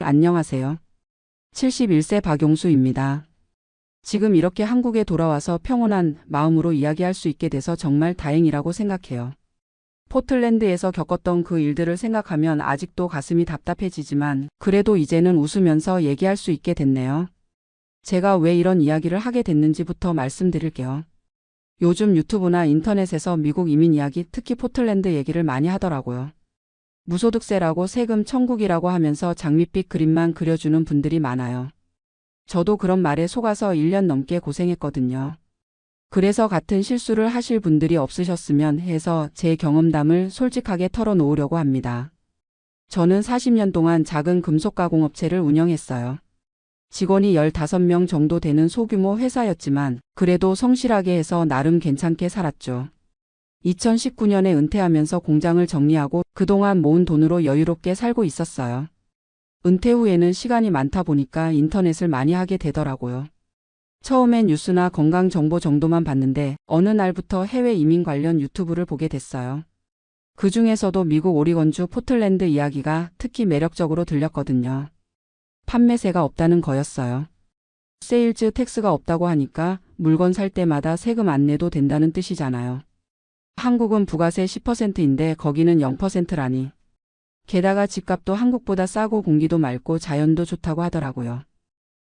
안녕하세요. 71세 박용수입니다. 지금 이렇게 한국에 돌아와서 평온한 마음으로 이야기할 수 있게 돼서 정말 다행이라고 생각해요. 포틀랜드에서 겪었던 그 일들을 생각하면 아직도 가슴이 답답해지지만 그래도 이제는 웃으면서 얘기할 수 있게 됐네요. 제가 왜 이런 이야기를 하게 됐는지부터 말씀드릴게요. 요즘 유튜브나 인터넷에서 미국 이민 이야기, 특히 포틀랜드 얘기를 많이 하더라고요. 무소득세라고 세금 천국이라고 하면서 장밋빛 그림만 그려주는 분들이 많아요. 저도 그런 말에 속아서 1년 넘게 고생했거든요. 그래서 같은 실수를 하실 분들이 없으셨으면 해서 제 경험담을 솔직하게 털어놓으려고 합니다. 저는 40년 동안 작은 금속 가공업체를 운영했어요. 직원이 15명 정도 되는 소규모 회사였지만 그래도 성실하게 해서 나름 괜찮게 살았죠. 2019년에 은퇴하면서 공장을 정리하고 그동안 모은 돈으로 여유롭게 살고 있었어요. 은퇴 후에는 시간이 많다 보니까 인터넷을 많이 하게 되더라고요. 처음엔 뉴스나 건강 정보 정도만 봤는데 어느 날부터 해외 이민 관련 유튜브를 보게 됐어요. 그 중에서도 미국 오리건주 포틀랜드 이야기가 특히 매력적으로 들렸거든요. 판매세가 없다는 거였어요. 세일즈 텍스가 없다고 하니까 물건 살 때마다 세금 안 내도 된다는 뜻이잖아요. 한국은 부가세 10%인데 거기는 0%라니. 게다가 집값도 한국보다 싸고 공기도 맑고 자연도 좋다고 하더라고요.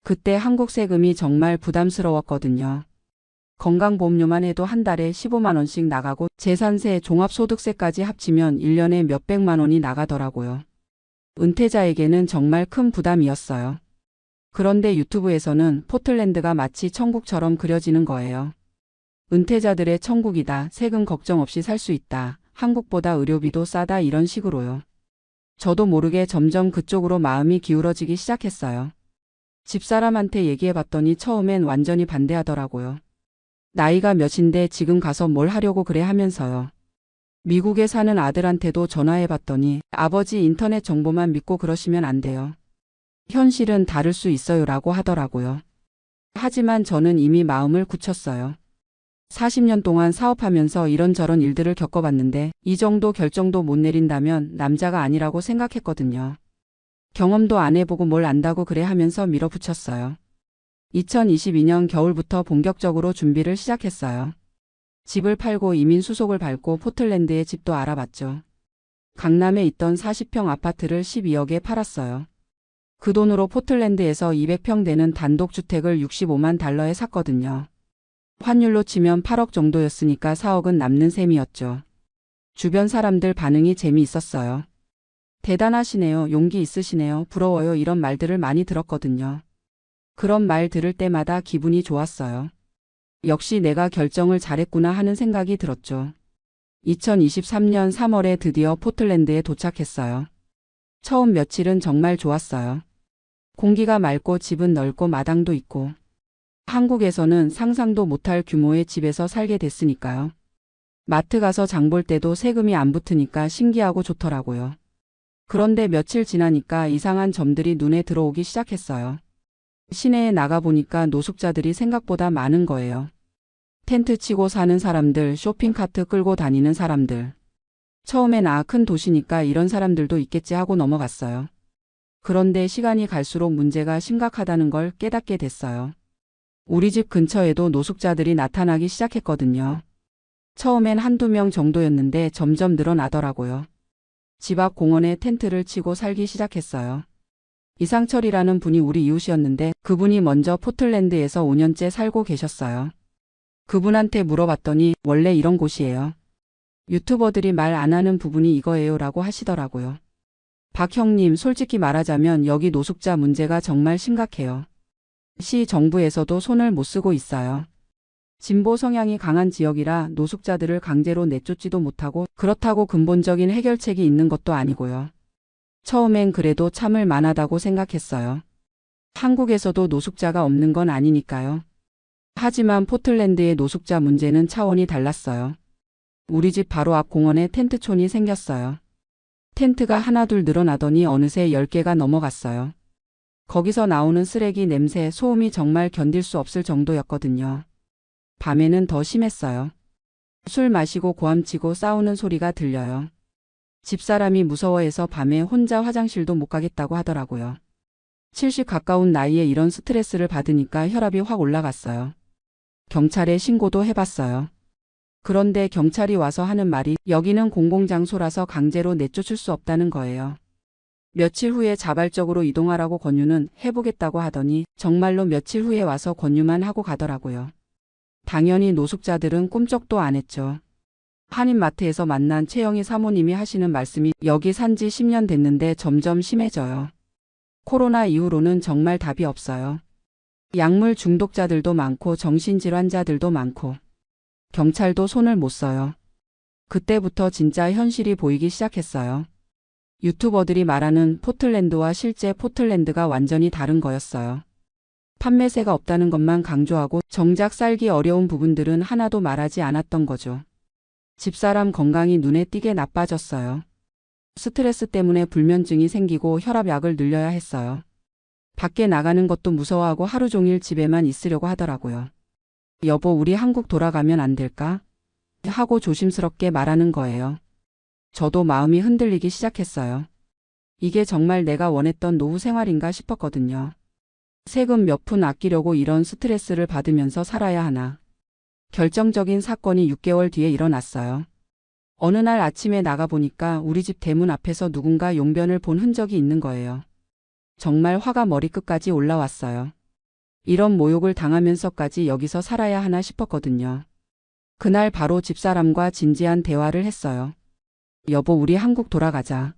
그때 한국 세금이 정말 부담스러웠거든요. 건강보험료만 해도 한 달에 15만 원씩 나가고 재산세, 종합소득세까지 합치면 1년에 몇백만 원이 나가더라고요. 은퇴자에게는 정말 큰 부담이었어요. 그런데 유튜브에서는 포틀랜드가 마치 천국처럼 그려지는 거예요. 은퇴자들의 천국이다. 세금 걱정 없이 살 수 있다. 한국보다 의료비도 싸다. 이런 식으로요. 저도 모르게 점점 그쪽으로 마음이 기울어지기 시작했어요. 집사람한테 얘기해봤더니 처음엔 완전히 반대하더라고요. 나이가 몇인데 지금 가서 뭘 하려고 그래 하면서요. 미국에 사는 아들한테도 전화해봤더니 아버지 인터넷 정보만 믿고 그러시면 안 돼요. 현실은 다를 수 있어요 라고 하더라고요. 하지만 저는 이미 마음을 굳혔어요. 40년 동안 사업하면서 이런저런 일들을 겪어봤는데 이 정도 결정도 못 내린다면 남자가 아니라고 생각했거든요. 경험도 안 해보고 뭘 안다고 그래 하면서 밀어붙였어요. 2022년 겨울부터 본격적으로 준비를 시작했어요. 집을 팔고 이민 수속을 밟고 포틀랜드에 집도 알아봤죠. 강남에 있던 40평 아파트를 12억에 팔았어요. 그 돈으로 포틀랜드에서 200평 되는 단독주택을 65만 달러에 샀거든요. 환율로 치면 8억 정도였으니까 4억은 남는 셈이었죠. 주변 사람들 반응이 재미있었어요. 대단하시네요. 용기 있으시네요. 부러워요. 이런 말들을 많이 들었거든요. 그런 말 들을 때마다 기분이 좋았어요. 역시 내가 결정을 잘했구나 하는 생각이 들었죠. 2023년 3월에 드디어 포틀랜드에 도착했어요. 처음 며칠은 정말 좋았어요. 공기가 맑고 집은 넓고 마당도 있고. 한국에서는 상상도 못할 규모의 집에서 살게 됐으니까요. 마트 가서 장볼 때도 세금이 안 붙으니까 신기하고 좋더라고요. 그런데 며칠 지나니까 이상한 점들이 눈에 들어오기 시작했어요. 시내에 나가보니까 노숙자들이 생각보다 많은 거예요. 텐트 치고 사는 사람들, 쇼핑카트 끌고 다니는 사람들. 처음엔 큰 도시니까 이런 사람들도 있겠지 하고 넘어갔어요. 그런데 시간이 갈수록 문제가 심각하다는 걸 깨닫게 됐어요. 우리 집 근처에도 노숙자들이 나타나기 시작했거든요. 처음엔 한두 명 정도였는데 점점 늘어나더라고요. 집 앞 공원에 텐트를 치고 살기 시작했어요. 이상철이라는 분이 우리 이웃이었는데 그분이 먼저 포틀랜드에서 5년째 살고 계셨어요. 그분한테 물어봤더니 원래 이런 곳이에요. 유튜버들이 말 안 하는 부분이 이거예요 라고 하시더라고요. 박 형님, 솔직히 말하자면 여기 노숙자 문제가 정말 심각해요. 시 정부에서도 손을 못 쓰고 있어요. 진보 성향이 강한 지역이라 노숙자들을 강제로 내쫓지도 못하고 그렇다고 근본적인 해결책이 있는 것도 아니고요. 처음엔 그래도 참을 만하다고 생각했어요. 한국에서도 노숙자가 없는 건 아니니까요. 하지만 포틀랜드의 노숙자 문제는 차원이 달랐어요. 우리 집 바로 앞 공원에 텐트촌이 생겼어요. 텐트가 하나둘 늘어나더니 어느새 10개가 넘어갔어요. 거기서 나오는 쓰레기 냄새, 소음이 정말 견딜 수 없을 정도였거든요. 밤에는 더 심했어요. 술 마시고 고함치고 싸우는 소리가 들려요. 집사람이 무서워해서 밤에 혼자 화장실도 못 가겠다고 하더라고요. 70 가까운 나이에 이런 스트레스를 받으니까 혈압이 확 올라갔어요. 경찰에 신고도 해봤어요. 그런데 경찰이 와서 하는 말이 여기는 공공장소라서 강제로 내쫓을 수 없다는 거예요. 며칠 후에 자발적으로 이동하라고 권유는 해보겠다고 하더니 정말로 며칠 후에 와서 권유만 하고 가더라고요. 당연히 노숙자들은 꿈쩍도 안 했죠. 한인마트에서 만난 최영희 사모님이 하시는 말씀이 여기 산지 10년 됐는데 점점 심해져요. 코로나 이후로는 정말 답이 없어요. 약물 중독자들도 많고 정신질환자들도 많고 경찰도 손을 못 써요. 그때부터 진짜 현실이 보이기 시작했어요. 유튜버들이 말하는 포틀랜드와 실제 포틀랜드가 완전히 다른 거였어요. 판매세가 없다는 것만 강조하고 정작 살기 어려운 부분들은 하나도 말하지 않았던 거죠. 집사람 건강이 눈에 띄게 나빠졌어요. 스트레스 때문에 불면증이 생기고 혈압약을 늘려야 했어요. 밖에 나가는 것도 무서워하고 하루 종일 집에만 있으려고 하더라고요. 여보, 우리 한국 돌아가면 안 될까? 하고 조심스럽게 말하는 거예요. 저도 마음이 흔들리기 시작했어요. 이게 정말 내가 원했던 노후 생활인가 싶었거든요. 세금 몇 푼 아끼려고 이런 스트레스를 받으면서 살아야 하나. 결정적인 사건이 6개월 뒤에 일어났어요. 어느 날 아침에 나가보니까 우리 집 대문 앞에서 누군가 용변을 본 흔적이 있는 거예요. 정말 화가 머리끝까지 올라왔어요. 이런 모욕을 당하면서까지 여기서 살아야 하나 싶었거든요. 그날 바로 집사람과 진지한 대화를 했어요. 여보, 우리 한국 돌아가자.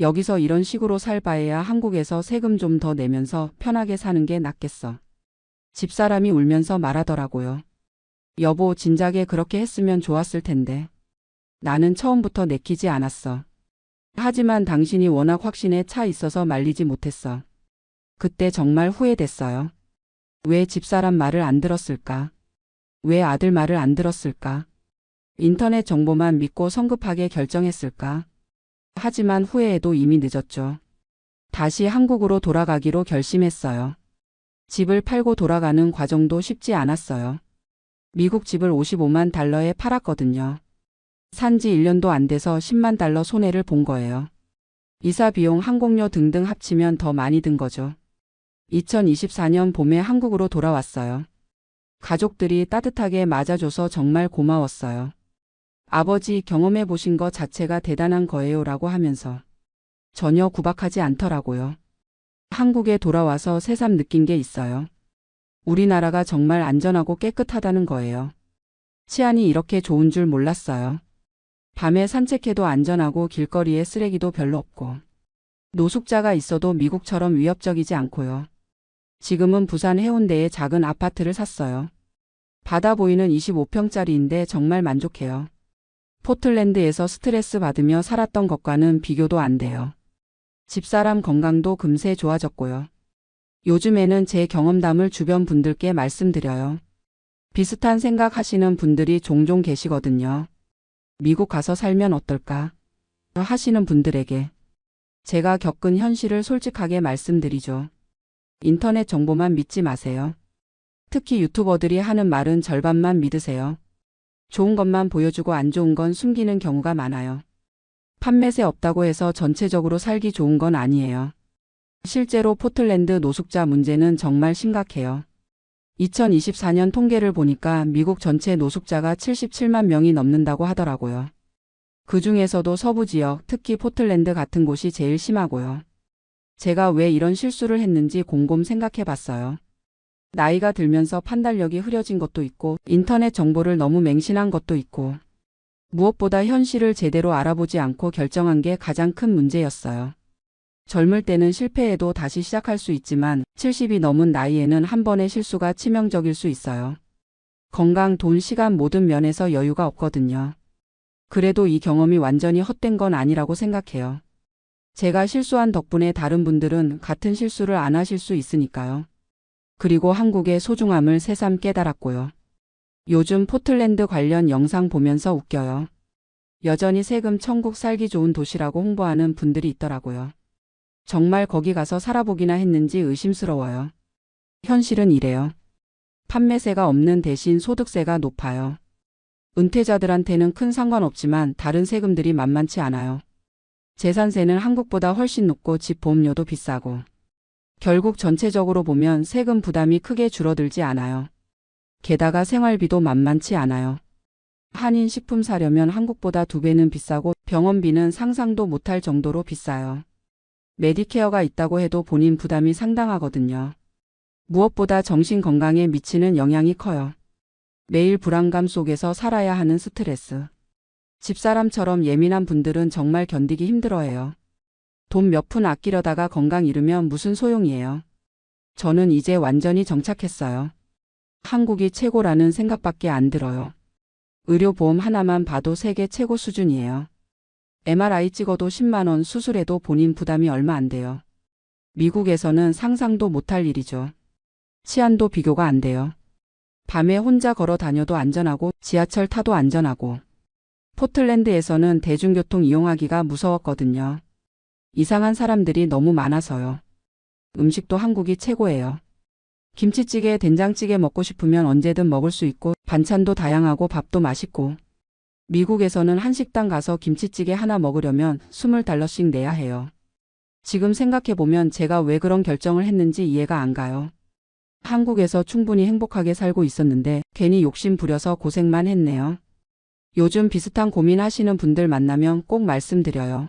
여기서 이런 식으로 살 바에야 한국에서 세금 좀 더 내면서 편하게 사는 게 낫겠어. 집사람이 울면서 말하더라고요. 여보, 진작에 그렇게 했으면 좋았을 텐데. 나는 처음부터 내키지 않았어. 하지만 당신이 워낙 확신에 차 있어서 말리지 못했어. 그때 정말 후회됐어요. 왜 집사람 말을 안 들었을까? 왜 아들 말을 안 들었을까? 인터넷 정보만 믿고 성급하게 결정했을까? 하지만 후회해도 이미 늦었죠. 다시 한국으로 돌아가기로 결심했어요. 집을 팔고 돌아가는 과정도 쉽지 않았어요. 미국 집을 55만 달러에 팔았거든요. 산지 1년도 안 돼서 10만 달러 손해를 본 거예요. 이사 비용, 항공료 등등 합치면 더 많이 든 거죠. 2024년 봄에 한국으로 돌아왔어요. 가족들이 따뜻하게 맞아줘서 정말 고마웠어요. 아버지, 경험해 보신 것 자체가 대단한 거예요 라고 하면서 전혀 구박하지 않더라고요. 한국에 돌아와서 새삼 느낀 게 있어요. 우리나라가 정말 안전하고 깨끗하다는 거예요. 치안이 이렇게 좋은 줄 몰랐어요. 밤에 산책해도 안전하고 길거리에 쓰레기도 별로 없고 노숙자가 있어도 미국처럼 위협적이지 않고요. 지금은 부산 해운대에 작은 아파트를 샀어요. 바다 보이는 25평짜리인데 정말 만족해요. 포틀랜드에서 스트레스 받으며 살았던 것과는 비교도 안 돼요. 집사람 건강도 금세 좋아졌고요. 요즘에는 제 경험담을 주변 분들께 말씀드려요. 비슷한 생각 하시는 분들이 종종 계시거든요. 미국 가서 살면 어떨까? 하시는 분들에게 제가 겪은 현실을 솔직하게 말씀드리죠. 인터넷 정보만 믿지 마세요. 특히 유튜버들이 하는 말은 절반만 믿으세요. 좋은 것만 보여주고 안 좋은 건 숨기는 경우가 많아요. 판매세 없다고 해서 전체적으로 살기 좋은 건 아니에요. 실제로 포틀랜드 노숙자 문제는 정말 심각해요. 2024년 통계를 보니까 미국 전체 노숙자가 77만 명이 넘는다고 하더라고요. 그 중에서도 서부 지역, 특히 포틀랜드 같은 곳이 제일 심하고요. 제가 왜 이런 실수를 했는지 곰곰 생각해 봤어요. 나이가 들면서 판단력이 흐려진 것도 있고 인터넷 정보를 너무 맹신한 것도 있고 무엇보다 현실을 제대로 알아보지 않고 결정한 게 가장 큰 문제였어요. 젊을 때는 실패해도 다시 시작할 수 있지만 70이 넘은 나이에는 한 번의 실수가 치명적일 수 있어요. 건강, 돈, 시간 모든 면에서 여유가 없거든요. 그래도 이 경험이 완전히 헛된 건 아니라고 생각해요. 제가 실수한 덕분에 다른 분들은 같은 실수를 안 하실 수 있으니까요. 그리고 한국의 소중함을 새삼 깨달았고요. 요즘 포틀랜드 관련 영상 보면서 웃겨요. 여전히 세금 천국 살기 좋은 도시라고 홍보하는 분들이 있더라고요. 정말 거기 가서 살아보기나 했는지 의심스러워요. 현실은 이래요. 판매세가 없는 대신 소득세가 높아요. 은퇴자들한테는 큰 상관없지만 다른 세금들이 만만치 않아요. 재산세는 한국보다 훨씬 높고 집 보험료도 비싸고 결국 전체적으로 보면 세금 부담이 크게 줄어들지 않아요. 게다가 생활비도 만만치 않아요. 한인 식품 사려면 한국보다 2배는 비싸고 병원비는 상상도 못할 정도로 비싸요. 메디케어가 있다고 해도 본인 부담이 상당하거든요. 무엇보다 정신 건강에 미치는 영향이 커요. 매일 불안감 속에서 살아야 하는 스트레스. 집사람처럼 예민한 분들은 정말 견디기 힘들어해요. 돈 몇 푼 아끼려다가 건강 잃으면 무슨 소용이에요. 저는 이제 완전히 정착했어요. 한국이 최고라는 생각밖에 안 들어요. 의료보험 하나만 봐도 세계 최고 수준이에요. MRI 찍어도 10만 원, 수술해도 본인 부담이 얼마 안 돼요. 미국에서는 상상도 못할 일이죠. 치안도 비교가 안 돼요. 밤에 혼자 걸어 다녀도 안전하고 지하철 타도 안전하고. 포틀랜드에서는 대중교통 이용하기가 무서웠거든요. 이상한 사람들이 너무 많아서요. 음식도 한국이 최고예요. 김치찌개, 된장찌개 먹고 싶으면 언제든 먹을 수 있고 반찬도 다양하고 밥도 맛있고. 미국에서는 한식당 가서 김치찌개 하나 먹으려면 $20씩 내야 해요. 지금 생각해보면 제가 왜 그런 결정을 했는지 이해가 안 가요. 한국에서 충분히 행복하게 살고 있었는데 괜히 욕심 부려서 고생만 했네요. 요즘 비슷한 고민하시는 분들 만나면 꼭 말씀드려요.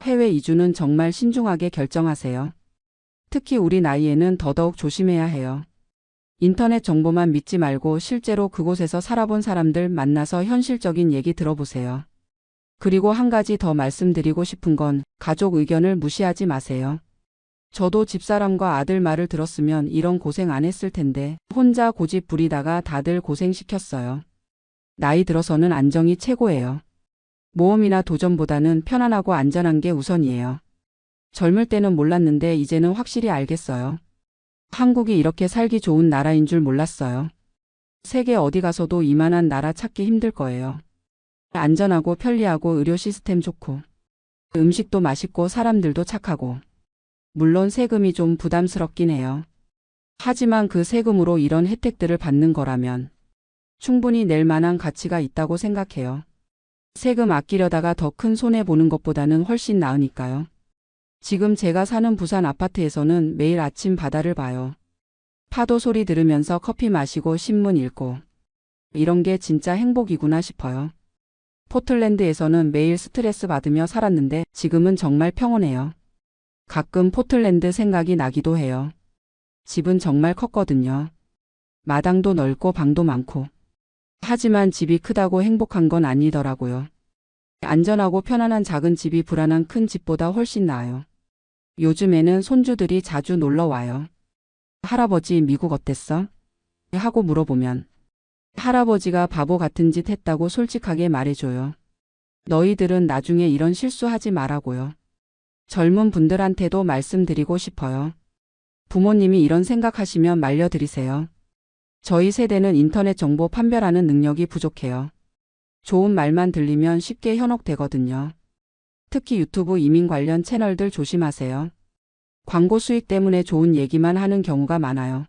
해외 이주는 정말 신중하게 결정하세요. 특히 우리 나이에는 더더욱 조심해야 해요. 인터넷 정보만 믿지 말고 실제로 그곳에서 살아본 사람들 만나서 현실적인 얘기 들어보세요. 그리고 한 가지 더 말씀드리고 싶은 건 가족 의견을 무시하지 마세요. 저도 집사람과 아들 말을 들었으면 이런 고생 안 했을 텐데 혼자 고집 부리다가 다들 고생시켰어요. 나이 들어서는 안정이 최고예요. 모험이나 도전보다는 편안하고 안전한 게 우선이에요. 젊을 때는 몰랐는데 이제는 확실히 알겠어요. 한국이 이렇게 살기 좋은 나라인 줄 몰랐어요. 세계 어디 가서도 이만한 나라 찾기 힘들 거예요. 안전하고 편리하고 의료 시스템 좋고 음식도 맛있고 사람들도 착하고. 물론 세금이 좀 부담스럽긴 해요. 하지만 그 세금으로 이런 혜택들을 받는 거라면 충분히 낼 만한 가치가 있다고 생각해요. 세금 아끼려다가 더 큰 손해 보는 것보다는 훨씬 나으니까요. 지금 제가 사는 부산 아파트에서는 매일 아침 바다를 봐요. 파도 소리 들으면서 커피 마시고 신문 읽고. 이런 게 진짜 행복이구나 싶어요. 포틀랜드에서는 매일 스트레스 받으며 살았는데 지금은 정말 평온해요. 가끔 포틀랜드 생각이 나기도 해요. 집은 정말 컸거든요. 마당도 넓고 방도 많고. 하지만 집이 크다고 행복한 건 아니더라고요. 안전하고 편안한 작은 집이 불안한 큰 집보다 훨씬 나아요. 요즘에는 손주들이 자주 놀러 와요. 할아버지 미국 어땠어? 하고 물어보면 할아버지가 바보 같은 짓 했다고 솔직하게 말해줘요. 너희들은 나중에 이런 실수하지 말라고요. 젊은 분들한테도 말씀드리고 싶어요. 부모님이 이런 생각하시면 말려드리세요. 저희 세대는 인터넷 정보 판별하는 능력이 부족해요. 좋은 말만 들리면 쉽게 현혹되거든요. 특히 유튜브 이민 관련 채널들 조심하세요. 광고 수익 때문에 좋은 얘기만 하는 경우가 많아요.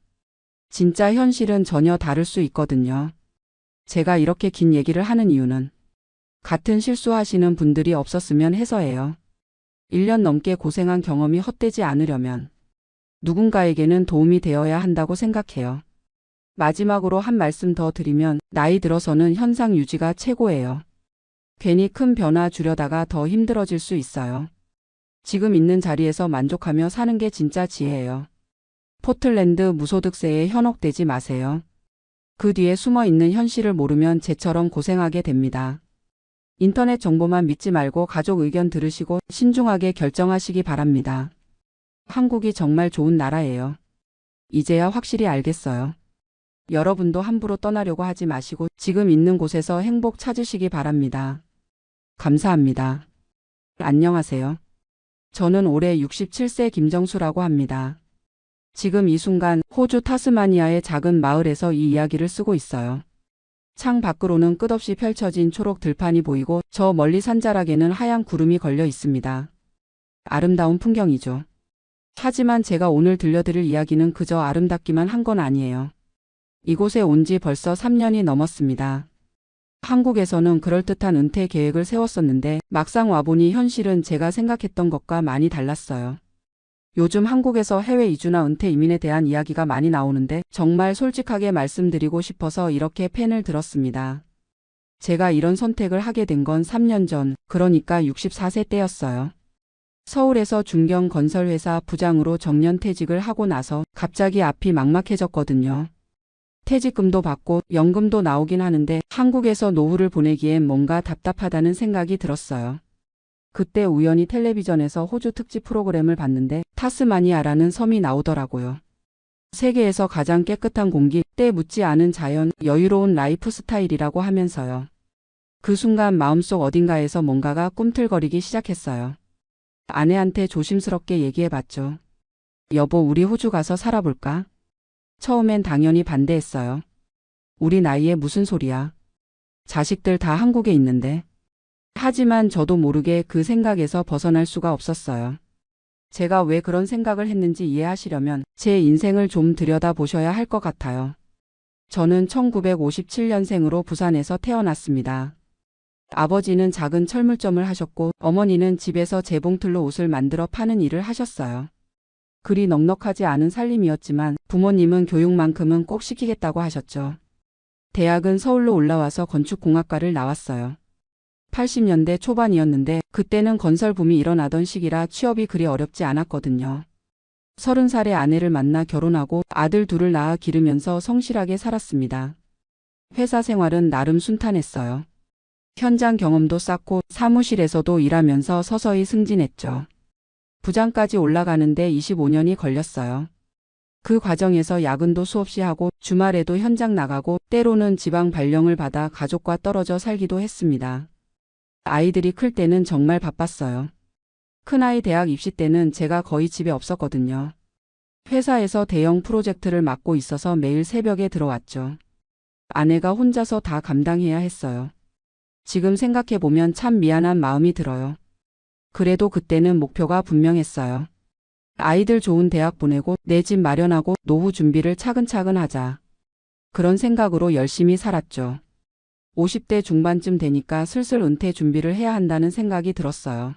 진짜 현실은 전혀 다를 수 있거든요. 제가 이렇게 긴 얘기를 하는 이유는 같은 실수하시는 분들이 없었으면 해서예요. 1년 넘게 고생한 경험이 헛되지 않으려면 누군가에게는 도움이 되어야 한다고 생각해요. 마지막으로 한 말씀 더 드리면 나이 들어서는 현상 유지가 최고예요. 괜히 큰 변화 주려다가 더 힘들어질 수 있어요. 지금 있는 자리에서 만족하며 사는 게 진짜 지혜예요. 포틀랜드 무소득세에 현혹되지 마세요. 그 뒤에 숨어 있는 현실을 모르면 쟤처럼 고생하게 됩니다. 인터넷 정보만 믿지 말고 가족 의견 들으시고 신중하게 결정하시기 바랍니다. 한국이 정말 좋은 나라예요. 이제야 확실히 알겠어요. 여러분도 함부로 떠나려고 하지 마시고 지금 있는 곳에서 행복 찾으시기 바랍니다. 감사합니다. 안녕하세요. 저는 올해 67세 김정수라고 합니다. 지금 이 순간 호주 타스마니아의 작은 마을에서 이 이야기를 쓰고 있어요. 창 밖으로는 끝없이 펼쳐진 초록 들판이 보이고 저 멀리 산자락에는 하얀 구름이 걸려 있습니다. 아름다운 풍경이죠. 하지만 제가 오늘 들려드릴 이야기는 그저 아름답기만 한 건 아니에요. 이곳에 온 지 벌써 3년이 넘었습니다. 한국에서는 그럴듯한 은퇴 계획을 세웠었는데 막상 와보니 현실은 제가 생각했던 것과 많이 달랐어요. 요즘 한국에서 해외 이주나 은퇴 이민에 대한 이야기가 많이 나오는데 정말 솔직하게 말씀드리고 싶어서 이렇게 펜을 들었습니다. 제가 이런 선택을 하게 된 건 3년 전, 그러니까 64세 때였어요. 서울에서 중견 건설회사 부장으로 정년퇴직을 하고 나서 갑자기 앞이 막막해졌거든요. 퇴직금도 받고 연금도 나오긴 하는데 한국에서 노후를 보내기엔 뭔가 답답하다는 생각이 들었어요. 그때 우연히 텔레비전에서 호주 특집 프로그램을 봤는데 타스마니아라는 섬이 나오더라고요. 세계에서 가장 깨끗한 공기, 때 묻지 않은 자연, 여유로운 라이프 스타일이라고 하면서요. 그 순간 마음속 어딘가에서 뭔가가 꿈틀거리기 시작했어요. 아내한테 조심스럽게 얘기해봤죠. 여보, 우리 호주 가서 살아볼까? 처음엔 당연히 반대했어요. 우리 나이에 무슨 소리야. 자식들 다 한국에 있는데. 하지만 저도 모르게 그 생각에서 벗어날 수가 없었어요. 제가 왜 그런 생각을 했는지 이해하시려면 제 인생을 좀 들여다보셔야 할 것 같아요. 저는 1957년생으로 부산에서 태어났습니다. 아버지는 작은 철물점을 하셨고 어머니는 집에서 재봉틀로 옷을 만들어 파는 일을 하셨어요. 그리 넉넉하지 않은 살림이었지만 부모님은 교육만큼은 꼭 시키겠다고 하셨죠. 대학은 서울로 올라와서 건축공학과를 나왔어요. 80년대 초반이었는데 그때는 건설 붐이 일어나던 시기라 취업이 그리 어렵지 않았거든요. 30살에 아내를 만나 결혼하고 아들 둘을 낳아 기르면서 성실하게 살았습니다. 회사 생활은 나름 순탄했어요. 현장 경험도 쌓고 사무실에서도 일하면서 서서히 승진했죠. 부장까지 올라가는데 25년이 걸렸어요. 그 과정에서 야근도 수없이 하고 주말에도 현장 나가고 때로는 지방 발령을 받아 가족과 떨어져 살기도 했습니다. 아이들이 클 때는 정말 바빴어요. 큰아이 대학 입시 때는 제가 거의 집에 없었거든요. 회사에서 대형 프로젝트를 맡고 있어서 매일 새벽에 들어왔죠. 아내가 혼자서 다 감당해야 했어요. 지금 생각해보면 참 미안한 마음이 들어요. 그래도 그때는 목표가 분명했어요. 아이들 좋은 대학 보내고 내 집 마련하고 노후 준비를 차근차근 하자. 그런 생각으로 열심히 살았죠. 50대 중반쯤 되니까 슬슬 은퇴 준비를 해야 한다는 생각이 들었어요.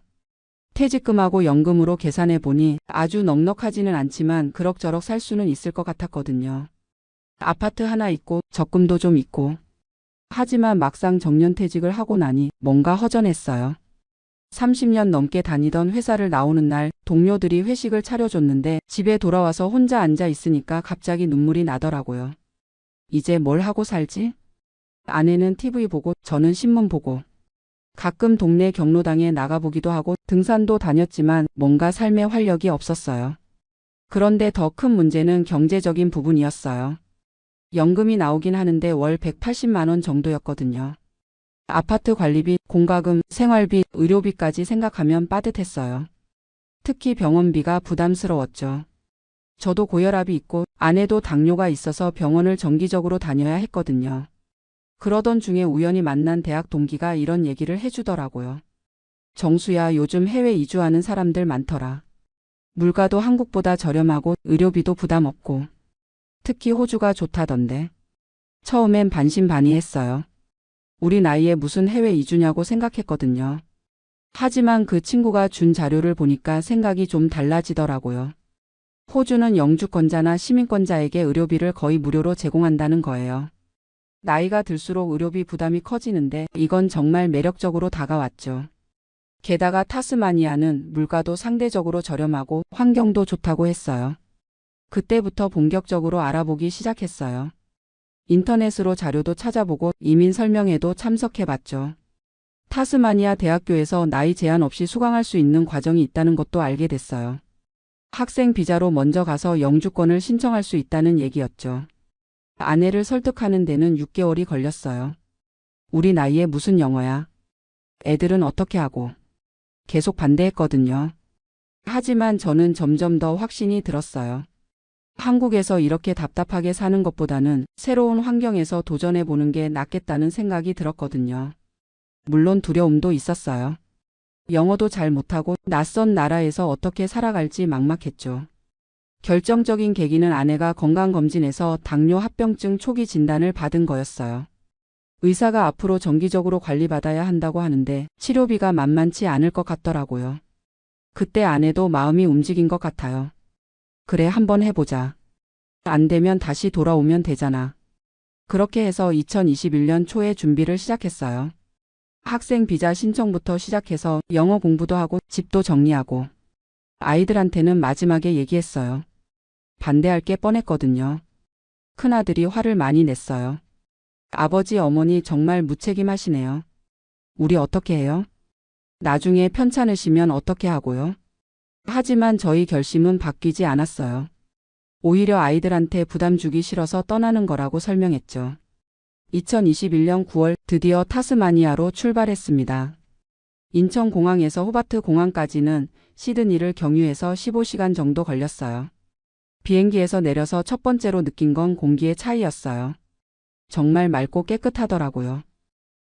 퇴직금하고 연금으로 계산해 보니 아주 넉넉하지는 않지만 그럭저럭 살 수는 있을 것 같았거든요. 아파트 하나 있고 적금도 좀 있고. 하지만 막상 정년퇴직을 하고 나니 뭔가 허전했어요. 30년 넘게 다니던 회사를 나오는 날 동료들이 회식을 차려줬는데 집에 돌아와서 혼자 앉아 있으니까 갑자기 눈물이 나더라고요. 이제 뭘 하고 살지? 아내는 TV 보고 저는 신문 보고 가끔 동네 경로당에 나가보기도 하고 등산도 다녔지만 뭔가 삶의 활력이 없었어요. 그런데 더 큰 문제는 경제적인 부분이었어요. 연금이 나오긴 하는데 월 180만 원 정도였거든요. 아파트 관리비, 공과금, 생활비, 의료비까지 생각하면 빠듯했어요. 특히 병원비가 부담스러웠죠. 저도 고혈압이 있고 아내도 당뇨가 있어서 병원을 정기적으로 다녀야 했거든요. 그러던 중에 우연히 만난 대학 동기가 이런 얘기를 해주더라고요. 정수야, 요즘 해외 이주하는 사람들 많더라. 물가도 한국보다 저렴하고 의료비도 부담 없고. 특히 호주가 좋다던데. 처음엔 반신반의했어요. 우리 나이에 무슨 해외 이주냐고 생각했거든요. 하지만 그 친구가 준 자료를 보니까 생각이 좀 달라지더라고요. 호주는 영주권자나 시민권자에게 의료비를 거의 무료로 제공한다는 거예요. 나이가 들수록 의료비 부담이 커지는데 이건 정말 매력적으로 다가왔죠. 게다가 타스마니아는 물가도 상대적으로 저렴하고 환경도 좋다고 했어요. 그때부터 본격적으로 알아보기 시작했어요. 인터넷으로 자료도 찾아보고 이민 설명회도 참석해봤죠. 타스마니아 대학교에서 나이 제한 없이 수강할 수 있는 과정이 있다는 것도 알게 됐어요. 학생 비자로 먼저 가서 영주권을 신청할 수 있다는 얘기였죠. 아내를 설득하는 데는 6개월이 걸렸어요. 우리 나이에 무슨 영어야. 애들은 어떻게 하고. 계속 반대했거든요. 하지만 저는 점점 더 확신이 들었어요. 한국에서 이렇게 답답하게 사는 것보다는 새로운 환경에서 도전해보는 게 낫겠다는 생각이 들었거든요. 물론 두려움도 있었어요. 영어도 잘 못하고 낯선 나라에서 어떻게 살아갈지 막막했죠. 결정적인 계기는 아내가 건강검진에서 당뇨 합병증 초기 진단을 받은 거였어요. 의사가 앞으로 정기적으로 관리받아야 한다고 하는데 치료비가 만만치 않을 것 같더라고요. 그때 아내도 마음이 움직인 것 같아요. 그래, 한번 해보자. 안 되면 다시 돌아오면 되잖아. 그렇게 해서 2021년 초에 준비를 시작했어요. 학생 비자 신청부터 시작해서 영어 공부도 하고 집도 정리하고 아이들한테는 마지막에 얘기했어요. 반대할 게 뻔했거든요. 큰아들이 화를 많이 냈어요. 아버지, 어머니 정말 무책임하시네요. 우리 어떻게 해요? 나중에 편찮으시면 어떻게 하고요? 하지만 저희 결심은 바뀌지 않았어요. 오히려 아이들한테 부담 주기 싫어서 떠나는 거라고 설명했죠. 2021년 9월 드디어 타스마니아로 출발했습니다. 인천공항에서 호바트 공항까지는 시드니를 경유해서 15시간 정도 걸렸어요. 비행기에서 내려서 첫 번째로 느낀 건 공기의 차이였어요. 정말 맑고 깨끗하더라고요.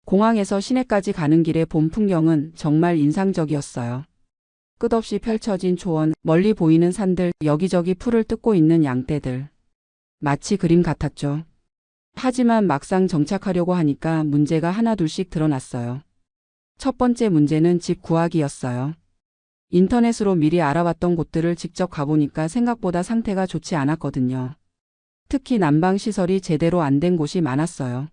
공항에서 시내까지 가는 길의 봄 풍경은 정말 인상적이었어요. 끝없이 펼쳐진 초원, 멀리 보이는 산들, 여기저기 풀을 뜯고 있는 양떼들. 마치 그림 같았죠. 하지만 막상 정착하려고 하니까 문제가 하나둘씩 드러났어요. 첫 번째 문제는 집 구하기였어요. 인터넷으로 미리 알아봤던 곳들을 직접 가보니까 생각보다 상태가 좋지 않았거든요. 특히 난방시설이 제대로 안 된 곳이 많았어요.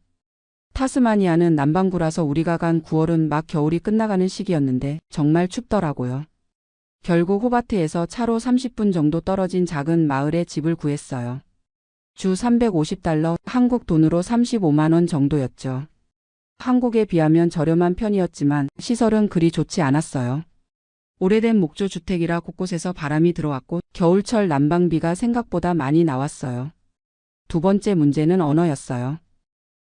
타스마니아는 남반구라서 우리가 간 9월은 막 겨울이 끝나가는 시기였는데 정말 춥더라고요. 결국 호바트에서 차로 30분 정도 떨어진 작은 마을에 집을 구했어요. 주 $350, 한국 돈으로 35만 원 정도였죠. 한국에 비하면 저렴한 편이었지만 시설은 그리 좋지 않았어요. 오래된 목조 주택이라 곳곳에서 바람이 들어왔고 겨울철 난방비가 생각보다 많이 나왔어요. 두 번째 문제는 언어였어요.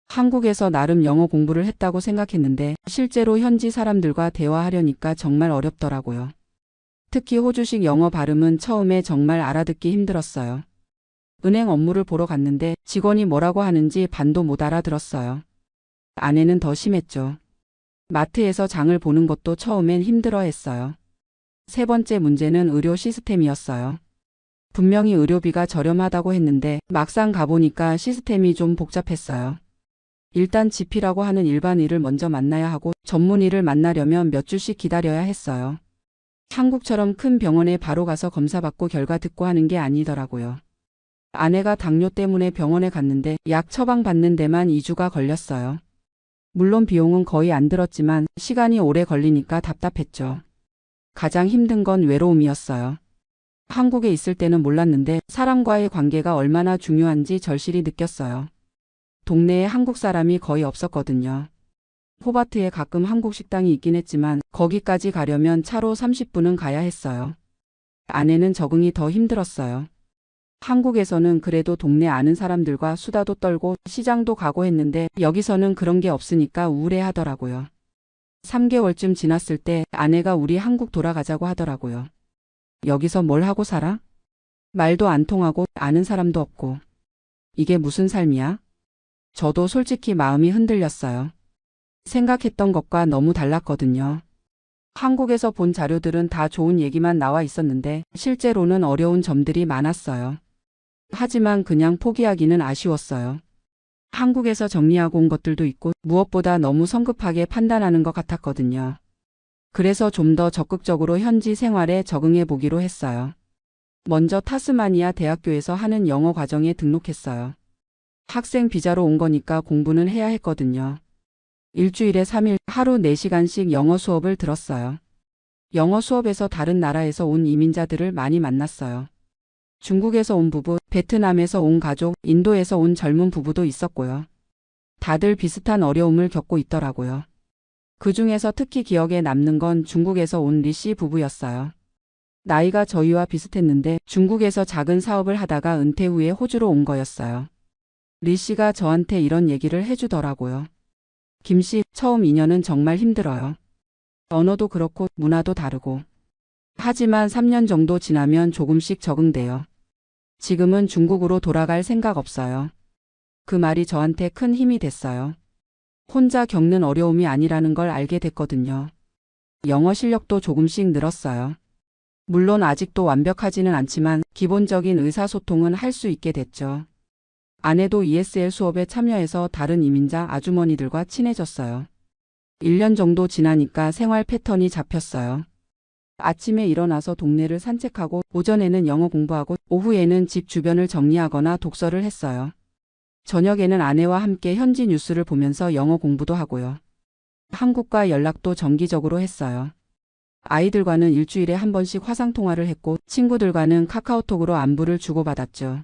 한국에서 나름 영어 공부를 했다고 생각했는데 실제로 현지 사람들과 대화하려니까 정말 어렵더라고요. 특히 호주식 영어 발음은 처음에 정말 알아듣기 힘들었어요. 은행 업무를 보러 갔는데 직원이 뭐라고 하는지 반도 못 알아들었어요. 아내는 더 심했죠. 마트에서 장을 보는 것도 처음엔 힘들어했어요. 세 번째 문제는 의료 시스템이었어요. 분명히 의료비가 저렴하다고 했는데 막상 가보니까 시스템이 좀 복잡했어요. 일단 GP라고 하는 일반의를 먼저 만나야 하고 전문의를 만나려면 몇 주씩 기다려야 했어요. 한국처럼 큰 병원에 바로 가서 검사받고 결과 듣고 하는 게 아니더라고요. 아내가 당뇨 때문에 병원에 갔는데 약 처방받는 데만 2주가 걸렸어요. 물론 비용은 거의 안 들었지만 시간이 오래 걸리니까 답답했죠. 가장 힘든 건 외로움이었어요. 한국에 있을 때는 몰랐는데 사람과의 관계가 얼마나 중요한지 절실히 느꼈어요. 동네에 한국 사람이 거의 없었거든요. 호바트에 가끔 한국 식당이 있긴 했지만 거기까지 가려면 차로 30분은 가야 했어요. 아내는 적응이 더 힘들었어요. 한국에서는 그래도 동네 아는 사람들과 수다도 떨고 시장도 가고 했는데 여기서는 그런 게 없으니까 우울해하더라고요. 3개월쯤 지났을 때 아내가 우리 한국 돌아가자고 하더라고요. 여기서 뭘 하고 살아? 말도 안 통하고 아는 사람도 없고. 이게 무슨 삶이야? 저도 솔직히 마음이 흔들렸어요. 생각했던 것과 너무 달랐거든요. 한국에서 본 자료들은 다 좋은 얘기만 나와 있었는데 실제로는 어려운 점들이 많았어요. 하지만 그냥 포기하기는 아쉬웠어요. 한국에서 정리하고 온 것들도 있고 무엇보다 너무 성급하게 판단하는 것 같았거든요. 그래서 좀 더 적극적으로 현지 생활에 적응해 보기로 했어요. 먼저 타스마니아 대학교에서 하는 영어 과정에 등록했어요. 학생 비자로 온 거니까 공부는 해야 했거든요. 일주일에 3일 하루 4시간씩 영어 수업을 들었어요. 영어 수업에서 다른 나라에서 온 이민자들을 많이 만났어요. 중국에서 온 부부, 베트남에서 온 가족, 인도에서 온 젊은 부부도 있었고요. 다들 비슷한 어려움을 겪고 있더라고요. 그 중에서 특히 기억에 남는 건 중국에서 온 리 씨 부부였어요. 나이가 저희와 비슷했는데 중국에서 작은 사업을 하다가 은퇴 후에 호주로 온 거였어요. 리 씨가 저한테 이런 얘기를 해주더라고요. 김 씨, 처음 2년은 정말 힘들어요. 언어도 그렇고 문화도 다르고. 하지만 3년 정도 지나면 조금씩 적응돼요. 지금은 중국으로 돌아갈 생각 없어요. 그 말이 저한테 큰 힘이 됐어요. 혼자 겪는 어려움이 아니라는 걸 알게 됐거든요. 영어 실력도 조금씩 늘었어요. 물론 아직도 완벽하지는 않지만 기본적인 의사소통은 할 수 있게 됐죠. 아내도 ESL 수업에 참여해서 다른 이민자 아주머니들과 친해졌어요. 1년 정도 지나니까 생활 패턴이 잡혔어요. 아침에 일어나서 동네를 산책하고 오전에는 영어 공부하고 오후에는 집 주변을 정리하거나 독서를 했어요. 저녁에는 아내와 함께 현지 뉴스를 보면서 영어 공부도 하고요. 한국과 연락도 정기적으로 했어요. 아이들과는 일주일에 한 번씩 화상통화를 했고 친구들과는 카카오톡으로 안부를 주고받았죠.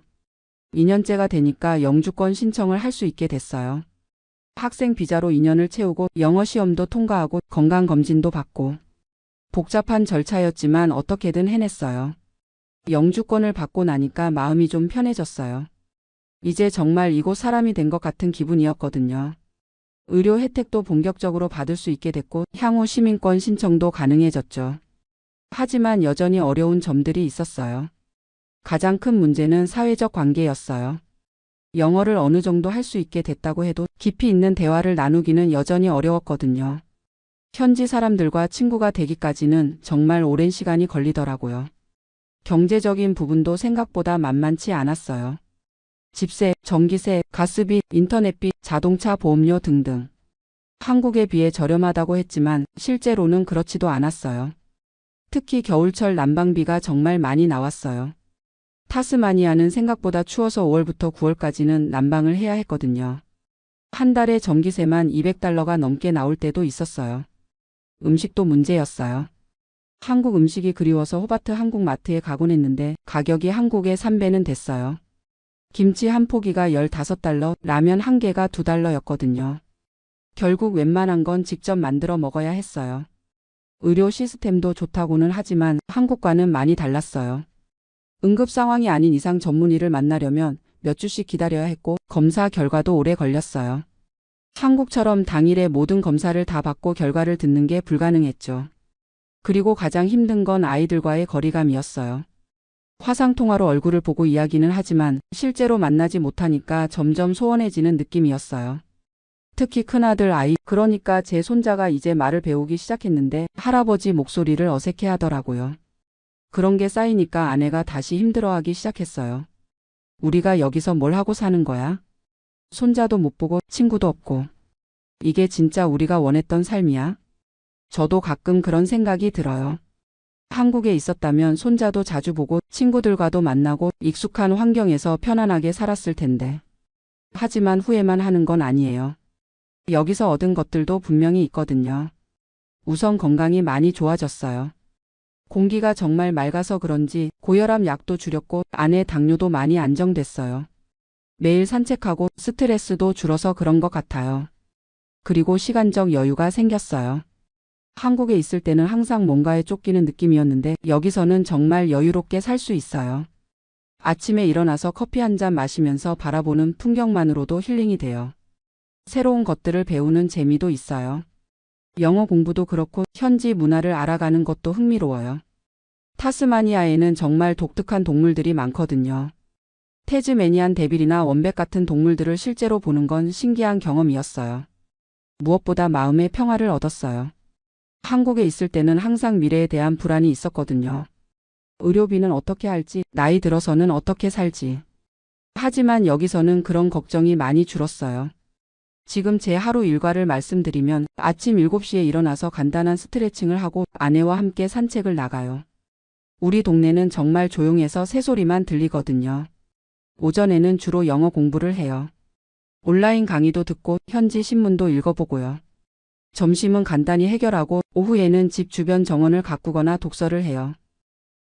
2년째가 되니까 영주권 신청을 할 수 있게 됐어요. 학생 비자로 2년을 채우고 영어 시험도 통과하고 건강검진도 받고 복잡한 절차였지만 어떻게든 해냈어요. 영주권을 받고 나니까 마음이 좀 편해졌어요. 이제 정말 이곳 사람이 된 것 같은 기분이었거든요. 의료 혜택도 본격적으로 받을 수 있게 됐고 향후 시민권 신청도 가능해졌죠. 하지만 여전히 어려운 점들이 있었어요. 가장 큰 문제는 사회적 관계였어요. 영어를 어느 정도 할 수 있게 됐다고 해도 깊이 있는 대화를 나누기는 여전히 어려웠거든요. 현지 사람들과 친구가 되기까지는 정말 오랜 시간이 걸리더라고요. 경제적인 부분도 생각보다 만만치 않았어요. 집세, 전기세, 가스비, 인터넷비, 자동차 보험료 등등. 한국에 비해 저렴하다고 했지만 실제로는 그렇지도 않았어요. 특히 겨울철 난방비가 정말 많이 나왔어요. 타스마니아는 생각보다 추워서 5월부터 9월까지는 난방을 해야 했거든요. 한 달에 전기세만 $200가 넘게 나올 때도 있었어요. 음식도 문제였어요. 한국 음식이 그리워서 호바트 한국마트에 가곤 했는데 가격이 한국의 3배는 됐어요. 김치 한 포기가 $15, 라면 한 개가 $2였거든요. 결국 웬만한 건 직접 만들어 먹어야 했어요. 의료 시스템도 좋다고는 하지만 한국과는 많이 달랐어요. 응급 상황이 아닌 이상 전문의를 만나려면 몇 주씩 기다려야 했고 검사 결과도 오래 걸렸어요. 한국처럼 당일에 모든 검사를 다 받고 결과를 듣는 게 불가능했죠. 그리고 가장 힘든 건 아이들과의 거리감이었어요. 화상통화로 얼굴을 보고 이야기는 하지만 실제로 만나지 못하니까 점점 소원해지는 느낌이었어요. 특히 큰아들 아이, 그러니까 제 손자가 이제 말을 배우기 시작했는데 할아버지 목소리를 어색해 하더라고요. 그런 게 쌓이니까 아내가 다시 힘들어하기 시작했어요. 우리가 여기서 뭘 하고 사는 거야? 손자도 못 보고 친구도 없고. 이게 진짜 우리가 원했던 삶이야? 저도 가끔 그런 생각이 들어요. 한국에 있었다면 손자도 자주 보고 친구들과도 만나고 익숙한 환경에서 편안하게 살았을 텐데. 하지만 후회만 하는 건 아니에요. 여기서 얻은 것들도 분명히 있거든요. 우선 건강이 많이 좋아졌어요. 공기가 정말 맑아서 그런지 고혈압 약도 줄였고 아내 당뇨도 많이 안정됐어요. 매일 산책하고 스트레스도 줄어서 그런 것 같아요. 그리고 시간적 여유가 생겼어요. 한국에 있을 때는 항상 뭔가에 쫓기는 느낌이었는데 여기서는 정말 여유롭게 살 수 있어요. 아침에 일어나서 커피 한 잔 마시면서 바라보는 풍경만으로도 힐링이 돼요. 새로운 것들을 배우는 재미도 있어요. 영어 공부도 그렇고 현지 문화를 알아가는 것도 흥미로워요. 타스마니아에는 정말 독특한 동물들이 많거든요. 태즈메니안 데빌이나 원백 같은 동물들을 실제로 보는 건 신기한 경험이었어요. 무엇보다 마음의 평화를 얻었어요. 한국에 있을 때는 항상 미래에 대한 불안이 있었거든요. 의료비는 어떻게 할지, 나이 들어서는 어떻게 살지. 하지만 여기서는 그런 걱정이 많이 줄었어요. 지금 제 하루 일과를 말씀드리면 아침 7시에 일어나서 간단한 스트레칭을 하고 아내와 함께 산책을 나가요. 우리 동네는 정말 조용해서 새소리만 들리거든요. 오전에는 주로 영어 공부를 해요. 온라인 강의도 듣고 현지 신문도 읽어보고요. 점심은 간단히 해결하고 오후에는 집 주변 정원을 가꾸거나 독서를 해요.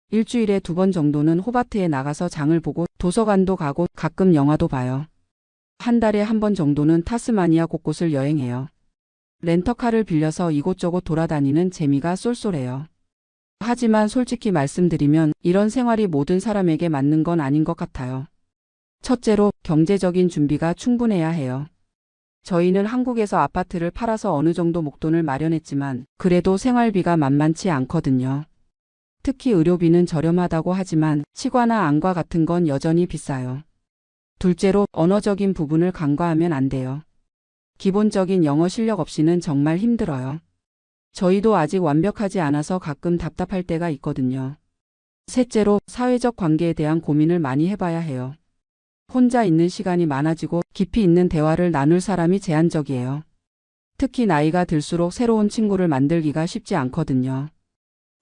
일주일에 2번 정도는 호바트에 나가서 장을 보고 도서관도 가고 가끔 영화도 봐요. 한 달에 1번 정도는 타스마니아 곳곳을 여행해요. 렌터카를 빌려서 이곳저곳 돌아다니는 재미가 쏠쏠해요. 하지만 솔직히 말씀드리면 이런 생활이 모든 사람에게 맞는 건 아닌 것 같아요. 첫째로 경제적인 준비가 충분해야 해요. 저희는 한국에서 아파트를 팔아서 어느 정도 목돈을 마련했지만 그래도 생활비가 만만치 않거든요. 특히 의료비는 저렴하다고 하지만 치과나 안과 같은 건 여전히 비싸요. 둘째로 언어적인 부분을 간과하면 안 돼요. 기본적인 영어 실력 없이는 정말 힘들어요. 저희도 아직 완벽하지 않아서 가끔 답답할 때가 있거든요. 셋째로 사회적 관계에 대한 고민을 많이 해봐야 해요. 혼자 있는 시간이 많아지고 깊이 있는 대화를 나눌 사람이 제한적이에요. 특히 나이가 들수록 새로운 친구를 만들기가 쉽지 않거든요.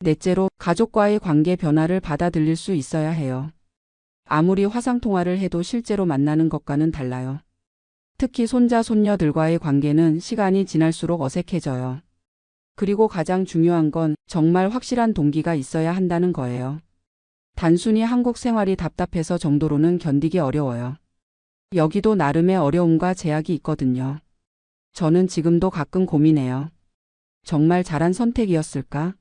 넷째로 가족과의 관계 변화를 받아들일 수 있어야 해요. 아무리 화상통화를 해도 실제로 만나는 것과는 달라요. 특히 손자, 손녀들과의 관계는 시간이 지날수록 어색해져요. 그리고 가장 중요한 건 정말 확실한 동기가 있어야 한다는 거예요. 단순히 한국 생활이 답답해서 정도로는 견디기 어려워요. 여기도 나름의 어려움과 제약이 있거든요. 저는 지금도 가끔 고민해요. 정말 잘한 선택이었을까?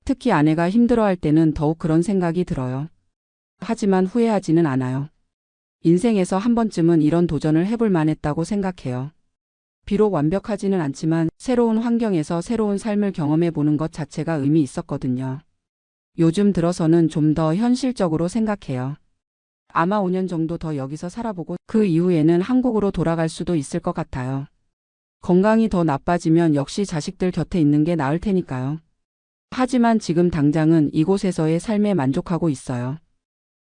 특히 아내가 힘들어할 때는 더욱 그런 생각이 들어요. 하지만 후회하지는 않아요. 인생에서 한 번쯤은 이런 도전을 해볼 만했다고 생각해요. 비록 완벽하지는 않지만 새로운 환경에서 새로운 삶을 경험해 보는 것 자체가 의미 있었거든요. 요즘 들어서는 좀 더 현실적으로 생각해요. 아마 5년 정도 더 여기서 살아보고 그 이후에는 한국으로 돌아갈 수도 있을 것 같아요. 건강이 더 나빠지면 역시 자식들 곁에 있는 게 나을 테니까요. 하지만 지금 당장은 이곳에서의 삶에 만족하고 있어요.